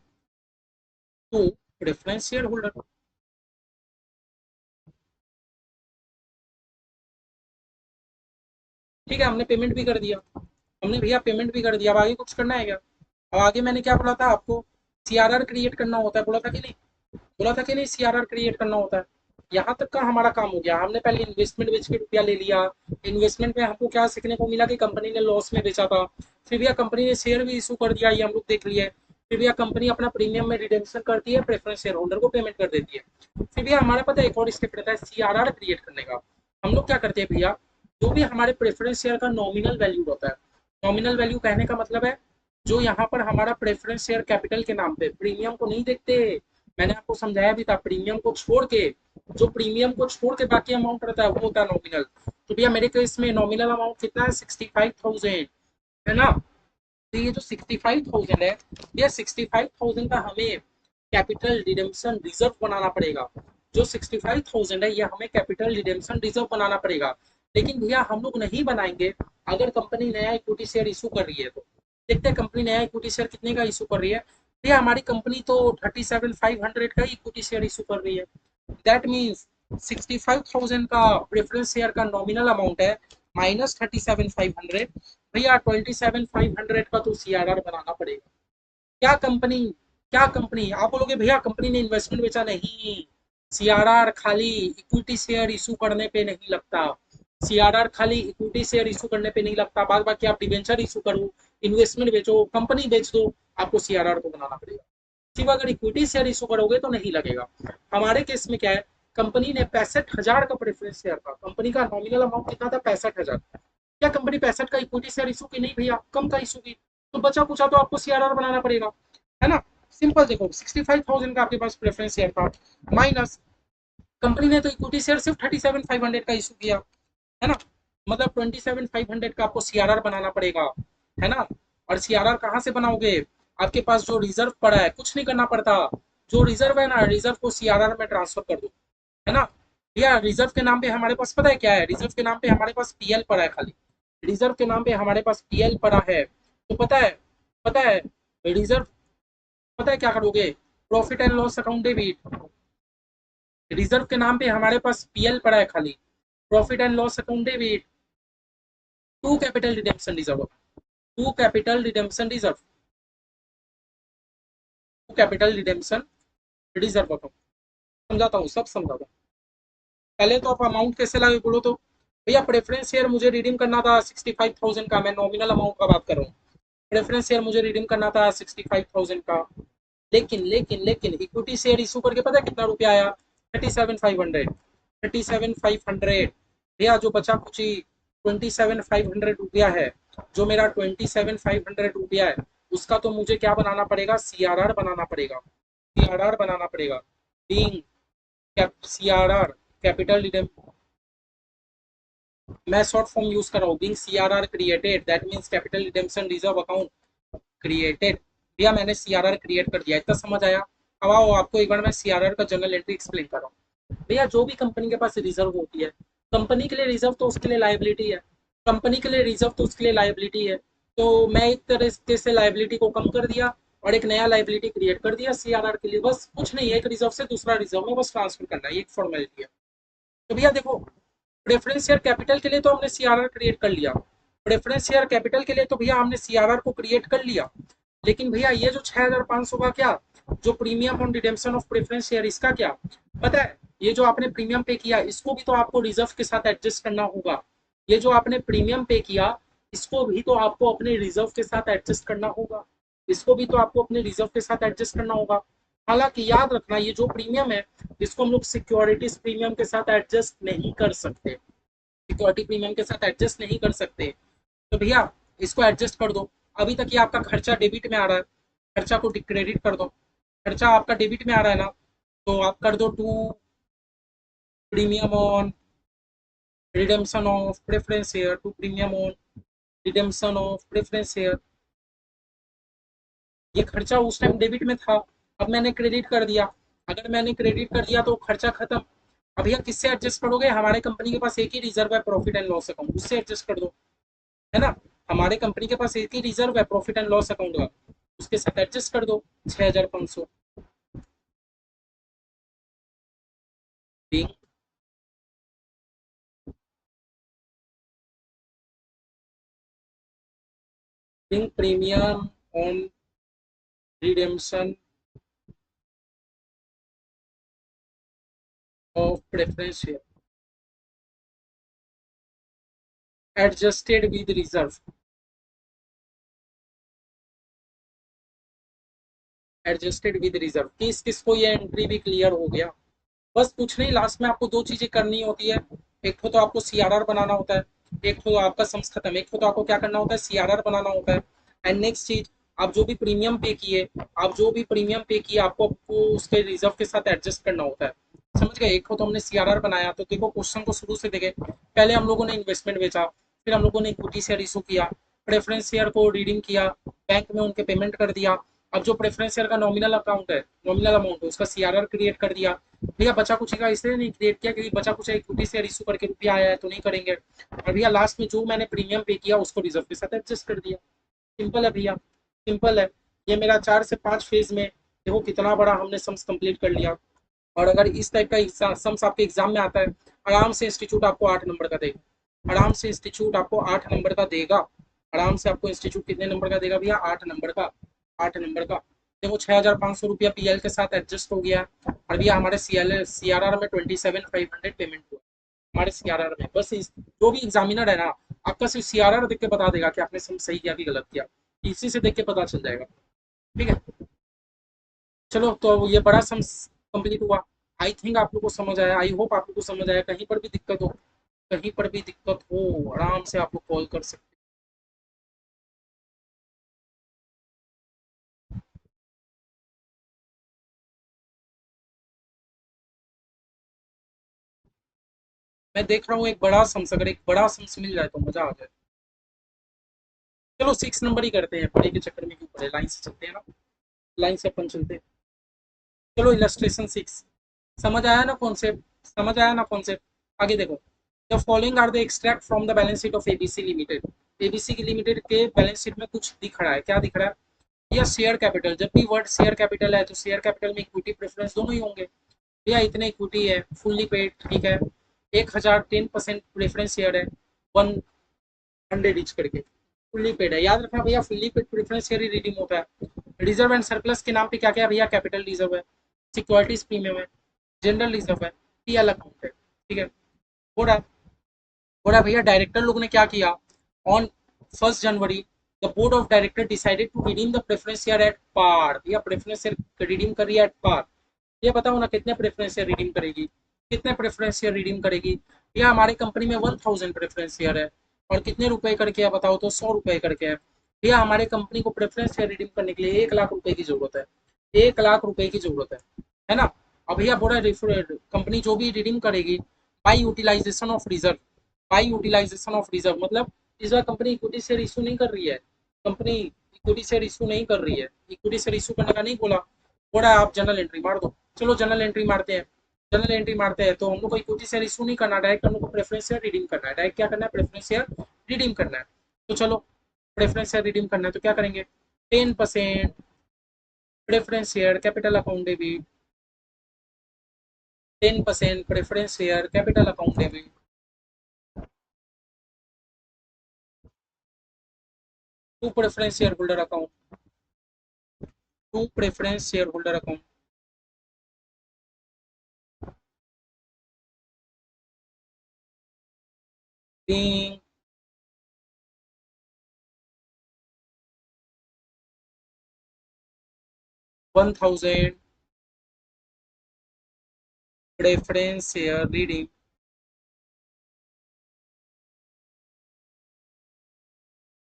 to preference share holder. ठीक है, हमने पेमेंट भी कर दिया, हमने भैया पेमेंट भी कर दिया। अब आगे कुछ करना है क्या? अब आगे मैंने क्या बोला था आपको? सीआरआर क्रिएट करना होता है, बोला था कि नहीं? बोला था कि नहीं? सीआरआर क्रिएट करना होता है। यहाँ तक का हमारा काम हो गया। हमने पहले इन्वेस्टमेंट बेच के रुपया ले लिया। इन्वेस्टमेंट में हमको क्या सीखने को मिला कि कंपनी ने लॉस में बेचा था। फिर भैया कंपनी ने शेयर भी इशू कर दिया, ये हम लोग देख लिए। फिर भैया कंपनी अपना प्रीमियम में रिडेम्पशन करती है, प्रेफरेंस शेयर होल्डर को पेमेंट कर देती है। फिर भैया हमारा पता है एक और स्टेप रहता है सीआरआर क्रिएट करने का। हम लोग क्या करते हैं भैया, जो भी हमारे प्रेफरेंस शेयर का नॉमिनल वैल्यू होता है, नॉमिनल वैल्यू कहने का मतलब है जो यहाँ पर हमारा प्रेफरेंस शेयर कैपिटल के नाम पे, प्रीमियम को नहीं देखते। मैंने आपको समझाया भी था, प्रीमियम को छोड़ के, जो प्रीमियम को छोड़ के बाकी अमाउंट रहता है वो होता है नॉमिनल। तो भैया मेरे केस में नॉमिनल अमाउंट कितना है, 65,000 है ना। तो ये जो 65,000 है, ये 65,000 का हमें कैपिटल रिडेम्पशन रिजर्व बनाना पड़ेगा। जो 65,000 है ये हमें कैपिटल रिडेम्पशन रिजर्व बनाना पड़ेगा। लेकिन भैया हम लोग नहीं बनाएंगे अगर कंपनी नया इक्विटी शेयर इशू कर रही है तो। देखते हैं कंपनी नया इक्विटी शेयर कितने का इशू कर रही है। भैया हमारी कंपनी तो 37,500 का इक्विटी शेयर इशू कर रही है। दैट मीन्स 65,000 का प्रेफरेंस शेयर का नॉमिनल अमाउंट है, माइनस 37,500। भैया 27,500 का तो सीआरआर बनाना पड़ेगा। क्या कंपनी, क्या कंपनी, आप बोलोगे भैया कंपनी ने इन्वेस्टमेंट बेचा, नहीं। सीआरआर खाली इक्विटी शेयर इशू करने पे नहीं लगता। सीआरआर खाली इक्विटी शेयर इशू करने पे नहीं लगता, बाद बाकी आप डिवेंचर इशू करो, इन्वेस्टमेंट बेचो, कंपनी बेच दो, आपको सीआरआर को बनाना पड़ेगा। सिर्फ अगर इक्विटी शेयर इशू करोगे तो नहीं लगेगा। हमारे केस में क्या है, कंपनी ने 65,000 का प्रेफरेंस शेयर था, कंपनी का नॉमिनल अमाउंट कितना था, 65,000। क्या कंपनी 65 का इक्विटी शेयर इशू की, नहीं भैया कम का इशू की। तो बचा कुचा तो आपको सीआरआर बनाना पड़ेगा, है ना। सिंपल देखो, 65,000 का आपके पास प्रेफरेंस शेयर था, माइनस कंपनी ने तो इक्विटी शेयर सिर्फ 37,500 का इशू किया, है ना। मतलब 27,500 का आपको सीआरआर बनाना पड़ेगा, है ना। और सीआरआर कहाँ से बनाओगे, आपके पास जो रिजर्व पड़ा है, कुछ नहीं करना पड़ता। जो रिजर्व है ना, रिजर्व को सीआरआर में ट्रांसफर कर दो, है ना। भैया रिजर्व के नाम पे हमारे पास पता है क्या है, रिजर्व के नाम पे हमारे पास पीएल पड़ा है खाली। रिजर्व के नाम पे हमारे पास पीएल पड़ा है, तो पता है रिजर्व, पता है क्या करोगे, profit and loss account debit. Reserve के नाम पे हमारे पास पीएल पड़ा है खाली, profit and loss account debit to capital redemption reserve, to capital redemption reserve, to capital redemption reserve account. समझाता हूँ, सब समझाता हूँ। पहले तो आप अमाउंट कैसे लाए बोलो तो। भैया प्रेफरेंस शेयर मुझे रिडीम करना था 65,000 का, मैं नॉमिनल अमाउंट का बात कर रहा हूँ। प्रेफरेंस शेयर मुझे रिडीम करना था 65,000 का। लेकिन इक्विटी शेयर इशू करके पता है कितना रुपया आया, 37,500। 37,500 भैया जो बचा कुछ 27,500 रुपया है, जो मेरा 27,500 रुपया है, उसका तो मुझे क्या बनाना पड़ेगा, सीआरआर बनाना पड़ेगा। सीआरआर बनाना पड़ेगा, बीइंग सीआरआर कैपिटल रिडेम, मैं शॉर्ट फॉर्म यूज कर रहा हूँ, being CRR created, that means capital redemption reserve account created. भैया मैंने सीआरआर क्रिएट कर दिया, इतना समझ आया। अब आओ आपको एक बार मैं सीआरआर का जनरल एंट्री एक्सप्लेन कर रहा हूँ। भैया जो भी कंपनी के पास रिजर्व होती है, कंपनी के लिए रिजर्व तो उसके लिए लाइबिलिटी है, कंपनी के लिए रिजर्व तो उसके लिए लाइबिलिटी है। तो मैं एक तरीके से लाइबिलिटी को कम कर दिया और एक नया लाइबिलिटी क्रिएट कर दिया सीआरआर के लिए। बस कुछ नहीं है, एक रिजर्व से दूसरा रिजर्व में बस ट्रांसफर करना है, एक फॉर्मेलिटी है। तो भैया देखो, प्रेफरेंस शेयर कैपिटल के लिए तो हमने सीआरआर क्रिएट कर लिया, प्रेफरेंस शेयर कैपिटल के लिए तो भैया हमने सीआरआर को क्रिएट कर लिया। लेकिन भैया ये जो 6,500 का क्या, जो premium on redemption of preference share, इसका क्या, पता है। ये जो आपने प्रीमियम पे किया, इसको भी तो आपको रिजर्व के साथ एडजस्ट करना होगा। ये जो आपने प्रीमियम पे किया, इसको भी तो आपको अपने रिजर्व के साथ एडजस्ट करना होगा। इसको भी तो आपको अपने रिजर्व के साथ एडजस्ट करना होगा। हालांकि याद रखना, ये जो प्रीमियम है, इसको हम लोग सिक्योरिटीज प्रीमियम के साथ एडजस्ट नहीं कर सकते, सिक्योरिटी प्रीमियम के साथ एडजस्ट नहीं कर सकते। तो भैया इसको एडजस्ट कर दो। अभी तक ये आपका खर्चा डेबिट में आ रहा है, खर्चा को क्रेडिट कर दो। खर्चा आपका डेबिट में आ रहा है ना, तो आप कर दो to premium on redemption of preference share, to premium on redemption of preference share. ये खर्चा उस टाइम डेबिट में था, अब मैंने क्रेडिट कर दिया। अगर मैंने क्रेडिट कर दिया तो खर्चा खत्म। अब भैया किससे एडजस्ट करोगे, हमारे कंपनी के पास एक ही रिजर्व है, प्रॉफिट एंड लॉस अकाउंट, उससे एडजस्ट कर दो, है ना। हमारे कंपनी के पास एक ही रिजर्व है, प्रॉफिट एंड लॉस अकाउंट का, उसके साथ एडजस्ट कर दो 6,500। Being premium on redemption of preference share adjusted with reserve, adjusted with reserve, किस किस को ये एंट्री भी क्लियर हो गया। बस कुछ नहीं, लास्ट में आपको दो चीजें करनी होती है। एक तो आपको सीआरआर बनाना होता है, एक तो आपका सम्स खत्म, एक तो आपको क्या करना होता है, सीआरआर बनाना होता है। एंड नेक्स्ट चीज, आप जो भी प्रीमियम पे किए, आप जो भी प्रीमियम पे किए आपको उसके रिजर्व के साथ एडजस्ट करना होता है। समझ गए। एक तो हमने सीआरआर बनाया, तो देखो क्वेश्चन को शुरू से देखे, पहले हम लोगों ने इन्वेस्टमेंट बेचा, फिर हम लोगों ने इक्विटी शेयर इशू किया, प्रेफरेंस शेयर को रिडीम किया, बैंक में उनके पेमेंट कर दिया। अब जो प्रेफरेंस शेयर का नॉमिनल अकाउंट है, नॉमिनल अमाउंट है, उसका सीआरआर क्रिएट कर दिया। भैया बचा कुछ का इसलिए नहीं क्रिएट किया क्योंकि बचा कुछ इक्विटी शेयर इशू करके रुपया आया है तो नहीं करेंगे। और भैया लास्ट में जो मैंने प्रीमियम पे किया उसको रिजर्व के साथ एडजस्ट कर दिया। सिंपल है भैया, सिंपल है। ये मेरा 4 से 5 फेज में देखो कितना बड़ा हमने सम्स कंप्लीट कर लिया। और अगर इस टाइप का सम्स आपके एग्जाम में आता है, आराम से इंस्टीट्यूट आपको 8 नंबर का देगा, आराम से इंस्टीट्यूट आपको 8 नंबर का देगा। आराम से आपको इंस्टीट्यूट कितने नंबर का देगा भैया, 8 नंबर का, 8 नंबर का। देखो 6,500 रुपया पीएल के साथ एडजस्ट हो गया। और भैया हमारे सीआरआर में 27,500 पेमेंट हुआ हमारे सीआरआर में। बस जो भी एग्जामिनर है ना, आपका सिर्फ सीआरआर देख के बता देगा कि आपने सम सही किया कि गलत किया, इसी से देख के पता चल जाएगा। ठीक है, चलो तो ये बड़ा सम कंप्लीट हुआ। आई थिंक आप लोग को समझ आया, आई होप आप लोग को समझ आया। कहीं पर भी दिक्कत हो, कहीं पर भी दिक्कत हो, आराम से आप लोग कॉल कर सकते हैं। मैं देख रहा हूँ एक बड़ा सम्स, अगर एक बड़ा सम्स मिल जाए तो मजा आ जाए। चलो 6 नंबर ही करते हैं, बड़े के चक्कर में क्यों पड़े, लाइन से चलते हैं ना, लाइन से अपन चलते हैं। चलो इलस्ट्रेशन 6, समझ आया ना कॉन्सेप्ट, समझ आया ना कॉन्सेप्ट। आगे देखो, the following are the extract from the balance sheet of ABC limited. ABC की लिमिटेड के बैलेंस शीट में कुछ दिख रहा है, क्या दिख रहा है, या शेयर कैपिटल। जब भी वर्ड शेयर कैपिटल है तो शेयर कैपिटल में इक्विटी प्रेफरेंस दोनों ही होंगे। भैया इतने इक्विटी है, फुल्ली पेड, ठीक है, 1,010% प्रेफरेंस शेयर है, 100 ईच करके, फुल्ली पेड है। याद रखना भैया, फुल्ली पेड प्रेफरेंस शेयर ही रिडीम होता है। रिजर्व एंड सरप्लस के नाम पे क्या क्या है भैया, कैपिटल रिजर्व है, सिक्योरिटीज प्रीमियम है, जनरल रिजर्व है, पीएल अकाउंट है। ठीक है, बोला, बोला भैया डायरेक्टर लोग ने क्या किया, on 1 January the board of director decided to redeem the preference share at par. भैया प्रेफरेंस शेयर रिडीम कर रही है एट पार। ये बताओ ना कितने प्रेफरेंस शेयर रिडीम करेगी, कितने प्रेफरेंस शेयर रिडीम करेगी। भैया हमारी कंपनी में 1,000 प्रेफरेंस शेयर है, और कितने रुपए करके है बताओ तो, 100 रुपए करके है। भैया हमारे कंपनी को प्रेफरेंस शेयर रिडीम करने के लिए 1 लाख रुपए की जरूरत है, 1 लाख रुपए की जरूरत है ना। अब भैया बोला कंपनी जो भी रिडीम करेगी by utilization of reserve, by utilization of reserve मतलब इस बार कंपनी इक्विटी शेयर इशू नहीं कर रही है, कंपनी इक्विटी शेयर इशू नहीं कर रही है, इक्विटी शेयर इशू करने का नहीं बोला, बोला आप जनरल एंट्री मार दो। चलो जनरल एंट्री मारते हैं, जनरल एंट्री मारते हैं तो हम लोग को इक्विटी शेयर इशू नहीं करना, डायरेक्ट हम लोग को प्रेफरेंस शेयर रिडीम करना है। डायरेक्ट क्या करना है, प्रेफरेंस शेयर रिडीम करना है। तो चलो प्रेफरेंस शेयर रिडीम करना है तो क्या करेंगे, 10% preference share capital account debit, 10% preference share capital account debit, to preference share holder account, to preference share holder account, being $1,000 preference share redeem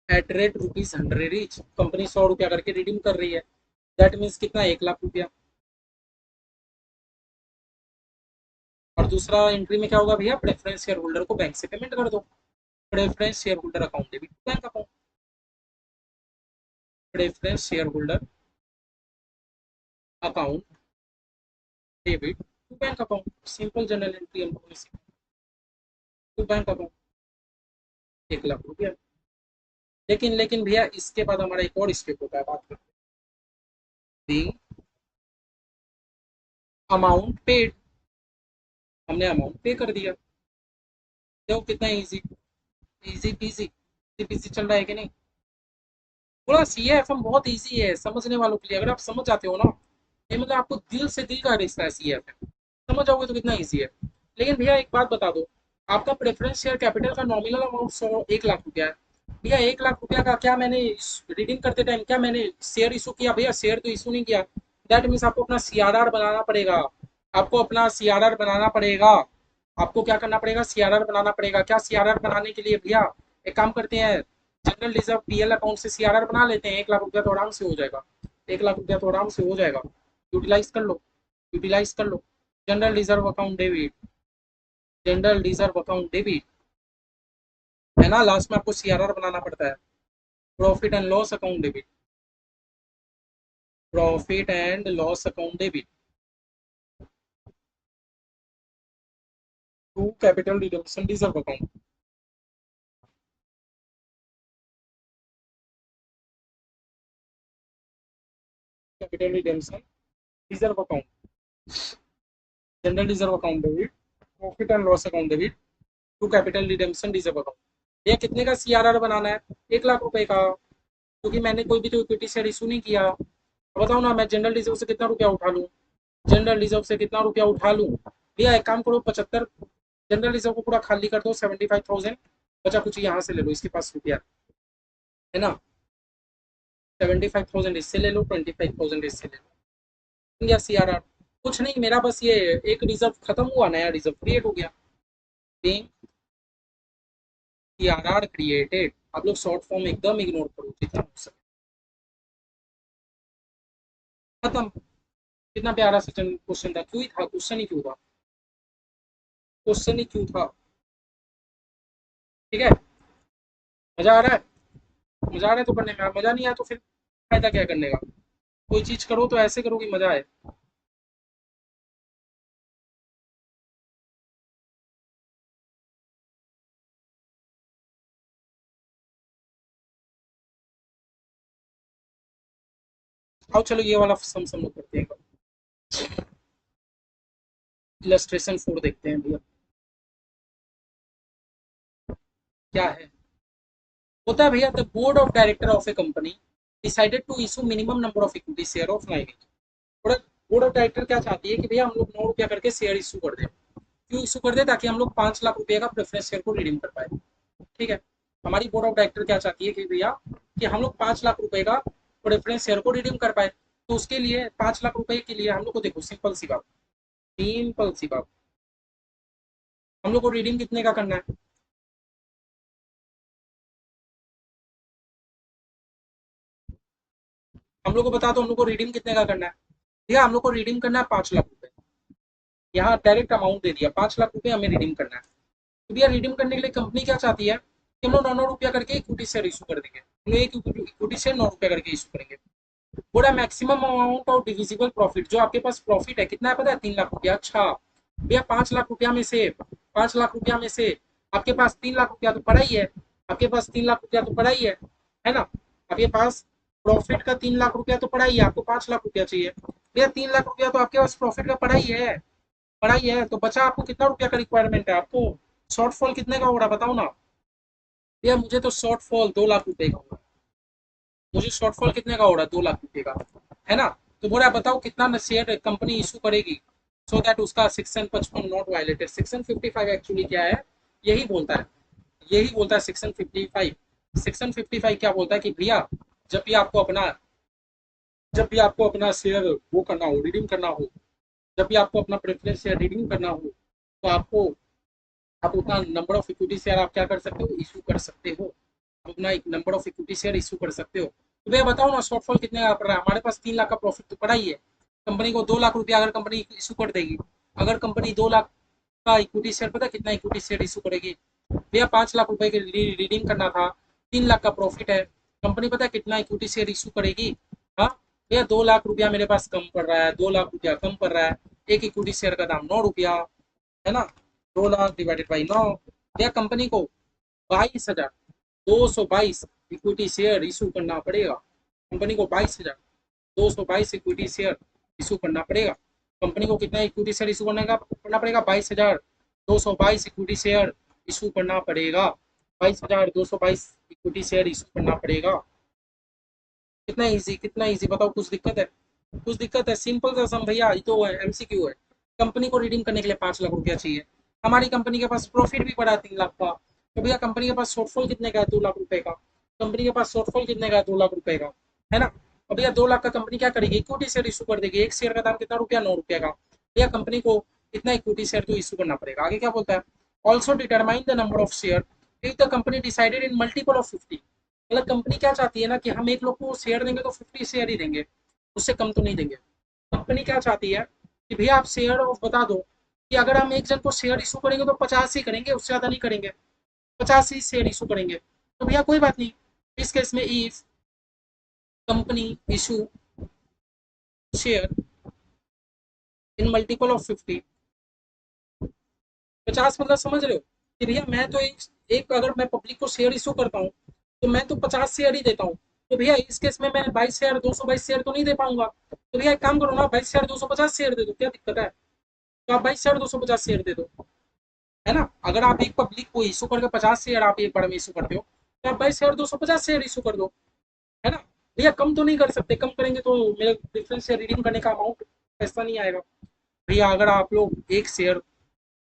at rate ₹100 each. Company 100 रुपया करके redeem कर रही है, दैट मीन्स कितना, 1 लाख रुपया। और दूसरा entry में क्या होगा भैया, प्रेफरेंस शेयर होल्डर को बैंक से पेमेंट कर दो, preference share holder account debit bank account, preference share holder account debit to bank account. Simple general entry हम लोगों ने सीखा, टू बैंक अकाउंट, 1 लाख रुपया। लेकिन लेकिन भैया इसके बाद हमारा एक और स्टेप होता है, बात करते हैं अमाउंट पेड। हमने अमाउंट पे कर दिया, देखो कितना easy, easy PG, easy PG चल रहा है कि नहीं। थोड़ा सी एफ एम बहुत इजी है समझने वालों के लिए, अगर आप समझ जाते हो ना, ये मतलब आपको दिल से दिल का रिश्ता है सी एफ एम, समझ जाओगे तो कितना ईजी है। लेकिन भैया एक बात बता दो, आपका प्रेफरेंस शेयर कैपिटल का नॉमिनल अमाउंट 1 लाख रुपया है। भैया 1 लाख रुपया का क्या मैंने रिडीम करते टाइम क्या मैंने शेयर इशू किया? भैया शेयर तो इशू नहीं किया। दैट मीन्स आपको अपना सीआरआर बनाना पड़ेगा। आपको अपना सीआरआर बनाना पड़ेगा। आपको क्या करना पड़ेगा? सीआरआर बनाना पड़ेगा। क्या सीआरआर बनाने के लिए भैया एक काम करते हैं, जनरल रिजर्व पीएल अकाउंट से सीआरआर बना लेते हैं। 1 लाख रुपया तो आराम से हो जाएगा। 1 लाख रुपया तो आराम से हो जाएगा। यूटिलाइज कर लो, यूटिलाइज कर लो। General reserve account debit, general reserve account debit, है ना। लास्ट में आपको सीआरआर बनाना पड़ता है। Profit and loss account debit, profit and loss account debit to capital redemption reserve account, capital redemption reserve account, general reserve account debit, profit and loss account debit to capital redemption reserve account. ये कितने का CRR बनाना है? 1 लाख रुपए का, क्योंकि मैंने कोई भी तो इक्विटी शेयर इशू नहीं किया। तो बताओ ना, मैं जनरल रिजर्व से कितना रुपया उठा लूँ? जनरल रिजर्व से कितना रुपया उठा लूँ? भैया एक काम करो, 75 जनरल रिजर्व को पूरा खाली कर दो, 75,000 बचा कुछ यहाँ से ले लो, इसके पास रुपया है ना। 75,000 इससे ले लो, 25,000 इससे ले लो, या सीआरआर। कुछ नहीं, मेरा बस ये एक रिजर्व खत्म हुआ, नया रिजर्व क्रिएट हो गया। Being CRR created. आप लोग शॉर्ट फॉर्म एकदम इग्नोर करो जितना हो सके। खत्म। कितना प्यारा सा क्वेश्चन था, क्यों ही था क्वेश्चन, ही क्यों था क्वेश्चन, ही क्यों था। ठीक है, मजा आ रहा है? मजा आ रहा है तो करने में, मजा नहीं आया तो फिर फायदा क्या करने का। कोई चीज करो तो ऐसे करो कि मजा आए। आओ चलो ये वाला सम लोग करते हैं। इलस्ट्रेशन 4 देखते हैं भैया, क्या है। होता है भैया, the board of director of a company decided to issue minimum number of equity share of 9 each। Board of director क्या चाहती है कि भैया हम लोग 9 रुपया करके शेयर इशू कर दें। क्यों इशू कर दे? ताकि हम लोग 5 लाख रुपए का प्रेफरेंस शेयर को रिडीम कर पाए। ठीक है, हमारी बोर्ड ऑफ डायरेक्टर क्या चाहती है कि भैया कि हम लोग 5 लाख रुपए का प्रेफरेंस शेयर को रिडीम कर पाए। तो उसके लिए 5 लाख रुपए के लिए हम लोग को देखो, सिंपल सी बात, सिंपल सी बात, हम लोग को रिडीम कितने का करना है? हम लोग को बता दो, हम लोग को रिडीम कितने का करना है? भैया हम लोग को रिडीम करना है 5 लाख रुपए। यहाँ डायरेक्ट अमाउंट दे दिया, 5 लाख रुपए हमें रिडीम करना है। तो भैया रिडीम करने के लिए कंपनी क्या चाहती है कि हम लोग 9 रुपया करके इक्विटी शेयर इशू कर देंगे। हम लोग एक इक्विटी शेयर 9 रुपया करके इशू करेंगे। बोला maximum amount of divisible profit, जो आपके पास प्रॉफिट है कितना है पता है? 3 लाख रुपया। अच्छा भैया 5 लाख रुपया में से, 5 लाख रुपया में से आपके पास 3 लाख रुपया तो पड़ा ही है। आपके पास 3 लाख रुपया तो पड़ा ही है ना। आपके पास प्रॉफिट का 3 लाख रुपया तो पड़ा ही है, आपको 5 लाख रुपया चाहिए। भैया 3 लाख रुपया तो आपके पास प्रॉफिट का पड़ा ही है, पड़ा ही है। तो बचा आपको कितना रुपया का रिक्वायरमेंट है? आपको शॉर्टफॉल कितने का हो रहा है बताओ ना। भैया मुझे तो शॉर्टफॉल 2 लाख रुपए का हो रहा है। मुझे शॉर्टफॉल कितने का हो रहा है? 2 लाख रुपए का, है ना। तो बोला बताओ कितना शेयर कंपनी इशू करेगी सो दैट उसका section 55 not violated. Section 55 actually क्या है, यही बोलता है, यही बोलता है सेक्शन 55। सेक्शन 55 क्या बोलता है कि भैया जब भी आपको अपना जब भी आपको अपना शेयर वो करना हो, रिडीम करना हो, जब भी आपको अपना प्रेफरेंस शेयर रिडीम करना हो, तो आपको आप उतना नंबर ऑफ इक्विटी शेयर आप क्या कर सकते हो? इशू कर सकते हो। आप अपना एक number of equity share issue कर सकते हो। तो भैया बताओ ना, शॉर्टफॉल कितने का पड़ रहा है? हमारे पास 3 लाख का प्रॉफिट तो पड़ा ही है। कंपनी को 2 लाख रुपया अगर कंपनी इशू कर देगी, अगर कंपनी 2 लाख का इक्विटी शेयर, पता है कितना इक्विटी शेयर इशू करेगी? भैया 5 लाख रुपए के रिडीम करना था, 3 लाख का प्रॉफिट है, कंपनी पता है कितना इक्विटी शेयर इशू करेगी? हाँ भैया 2 लाख रुपया मेरे पास कम पड़ रहा है, 2 लाख रुपया कम पड़ रहा है। एक इक्विटी शेयर का दाम 9 रुपया, है ना। 2 लाख डिवाइडेड बाई 9, या कंपनी को 22,222 इक्विटी शेयर इशू करना पड़ेगा। कंपनी को 22,222 इक्विटी शेयर इशू करना पड़ेगा। कंपनी को कितना इक्विटी शेयर इशू करना पड़ेगा? 22,222 इक्विटी शेयर इशू करना पड़ेगा। 22,222 इक्विटी शेयर इशू करना पड़ेगा। कितना इजी, कितना इजी बताओ, कुछ दिक्कत है? कुछ दिक्कत है? सिंपल सा सम भैया, ये तो एमसीक्यू है। कंपनी को रिडीम करने के लिए 5 लाख रुपया चाहिए। हमारी कंपनी के पास प्रॉफिट भी पड़ा है 3 लाख का, तो भैया कंपनी के पास शॉर्टफॉल कितने का है? 2 लाख रुपए का। कंपनी के पास शॉर्टफॉल कितने का है? 2 लाख रुपए का, है ना। और भैया 2 लाख का कंपनी क्या करेगी? इक्विटी शेयर इशू कर देगी। एक शेयर का दाम कितना रुपया? 9 रुपया का। भैया कंपनी को इतना इक्विटी शेयर तो इशू करना पड़ेगा। आगे क्या बोलता है? Also determine the number of share if the company decided in multiple of 50। मतलब कंपनी क्या चाहती है ना कि हम एक लोग को शेयर देंगे तो 50 शेयर ही देंगे, उससे कम तो नहीं देंगे। कंपनी क्या चाहती है कि भैया आप शेयर ऑफ बता दो कि अगर हम एक जन को शेयर इशू करेंगे तो 50 ही करेंगे, उससे ज्यादा नहीं करेंगे, 50 ही शेयर इशू करेंगे। तो भैया कोई बात नहीं, इस केस में if company issue share in multiple of 50, 50 मतलब समझ रहे हो कि भैया मैं तो एक अगर मैं पब्लिक को शेयर इशू करता हूँ तो मैं तो 50 शेयर ही देता हूँ। तो भैया इस केस में मैं 22 शेयर 222 शेयर तो नहीं दे पाऊंगा। तो भैया एक काम करो ना, 22 शेयर 250 शेयर दे दो, क्या दिक्कत है? तो आप 22 शेयर 250 शेयर दे दो, है ना। अगर आप एक पब्लिक को इशू करके 50 शेयर आप एक बार में इशू करते हो, तो आप 22 शेयर 250 शेयर इशू कर दो, है ना। भैया कम तो नहीं कर सकते, कम करेंगे तो मेरे डिफरेंस से रिडीम करने का अमाउंट पैसा नहीं आएगा। भैया अगर आप लोग एक शेयर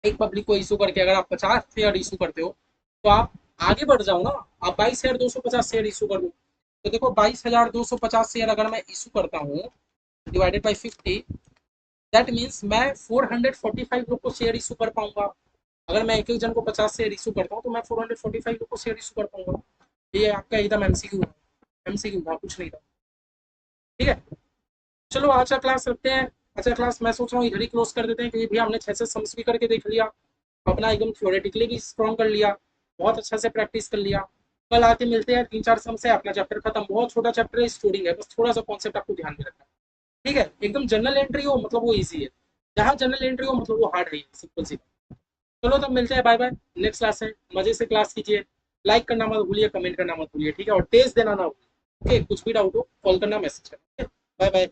एक पब्लिक को इशू करके अगर आप 50 शेयर इशू करते हो तो आप आगे बढ़ जाओ ना। आप 22,250 शेयर इशू कर दो। तो देखो 22,250 शेयर अगर मैं इशू करता हूँ डिवाइडेड बाई 50, दैट मीन्स मैं 445 लोग को शेयर इशू कर पाऊंगा। अगर मैं एक एक जन को 50 शेयर इशू करता हूँ तो मैं 445 लोग को शेयर इशू कर पाऊंगा। ये आपका एकदम एमसीक्यू था, एमसीक्यू था, कुछ नहीं था। ठीक है, चलो आज का क्लास रखते हैं। आज का क्लास मैं सोच रहा हूँ इधर ही क्लोज कर देते हैं, क्योंकि भैया हमने 6 से सम्स भी करके देख लिया, अपना एकदम थ्योरेटिकली भी स्ट्रॉन्ग कर लिया, बहुत अच्छा से प्रैक्टिस कर लिया। कल आके मिलते हैं, 3-4 सम से अपना चैप्टर खत्म। बहुत छोटा चैप्टर है, स्टोरिंग है, बस थोड़ा सा कॉन्सेप्ट आपको ध्यान में रखना है। ठीक है, एकदम जनरल एंट्री हो मतलब वो इजी है, जहाँ जनरल एंट्री हो मतलब वो हार्ड है, सिंपल सी। चलो तब मिलते हैं, बाय बाय। नेक्स्ट क्लास है, मजे से क्लास कीजिए। लाइक करना मत भूलिए, कमेंट करना मत भूलिए, ठीक है, और टेस्ट देना ना भूलिए। ओके, कुछ भी डाउट हो कॉल करना, मैसेज करना। Bye bye.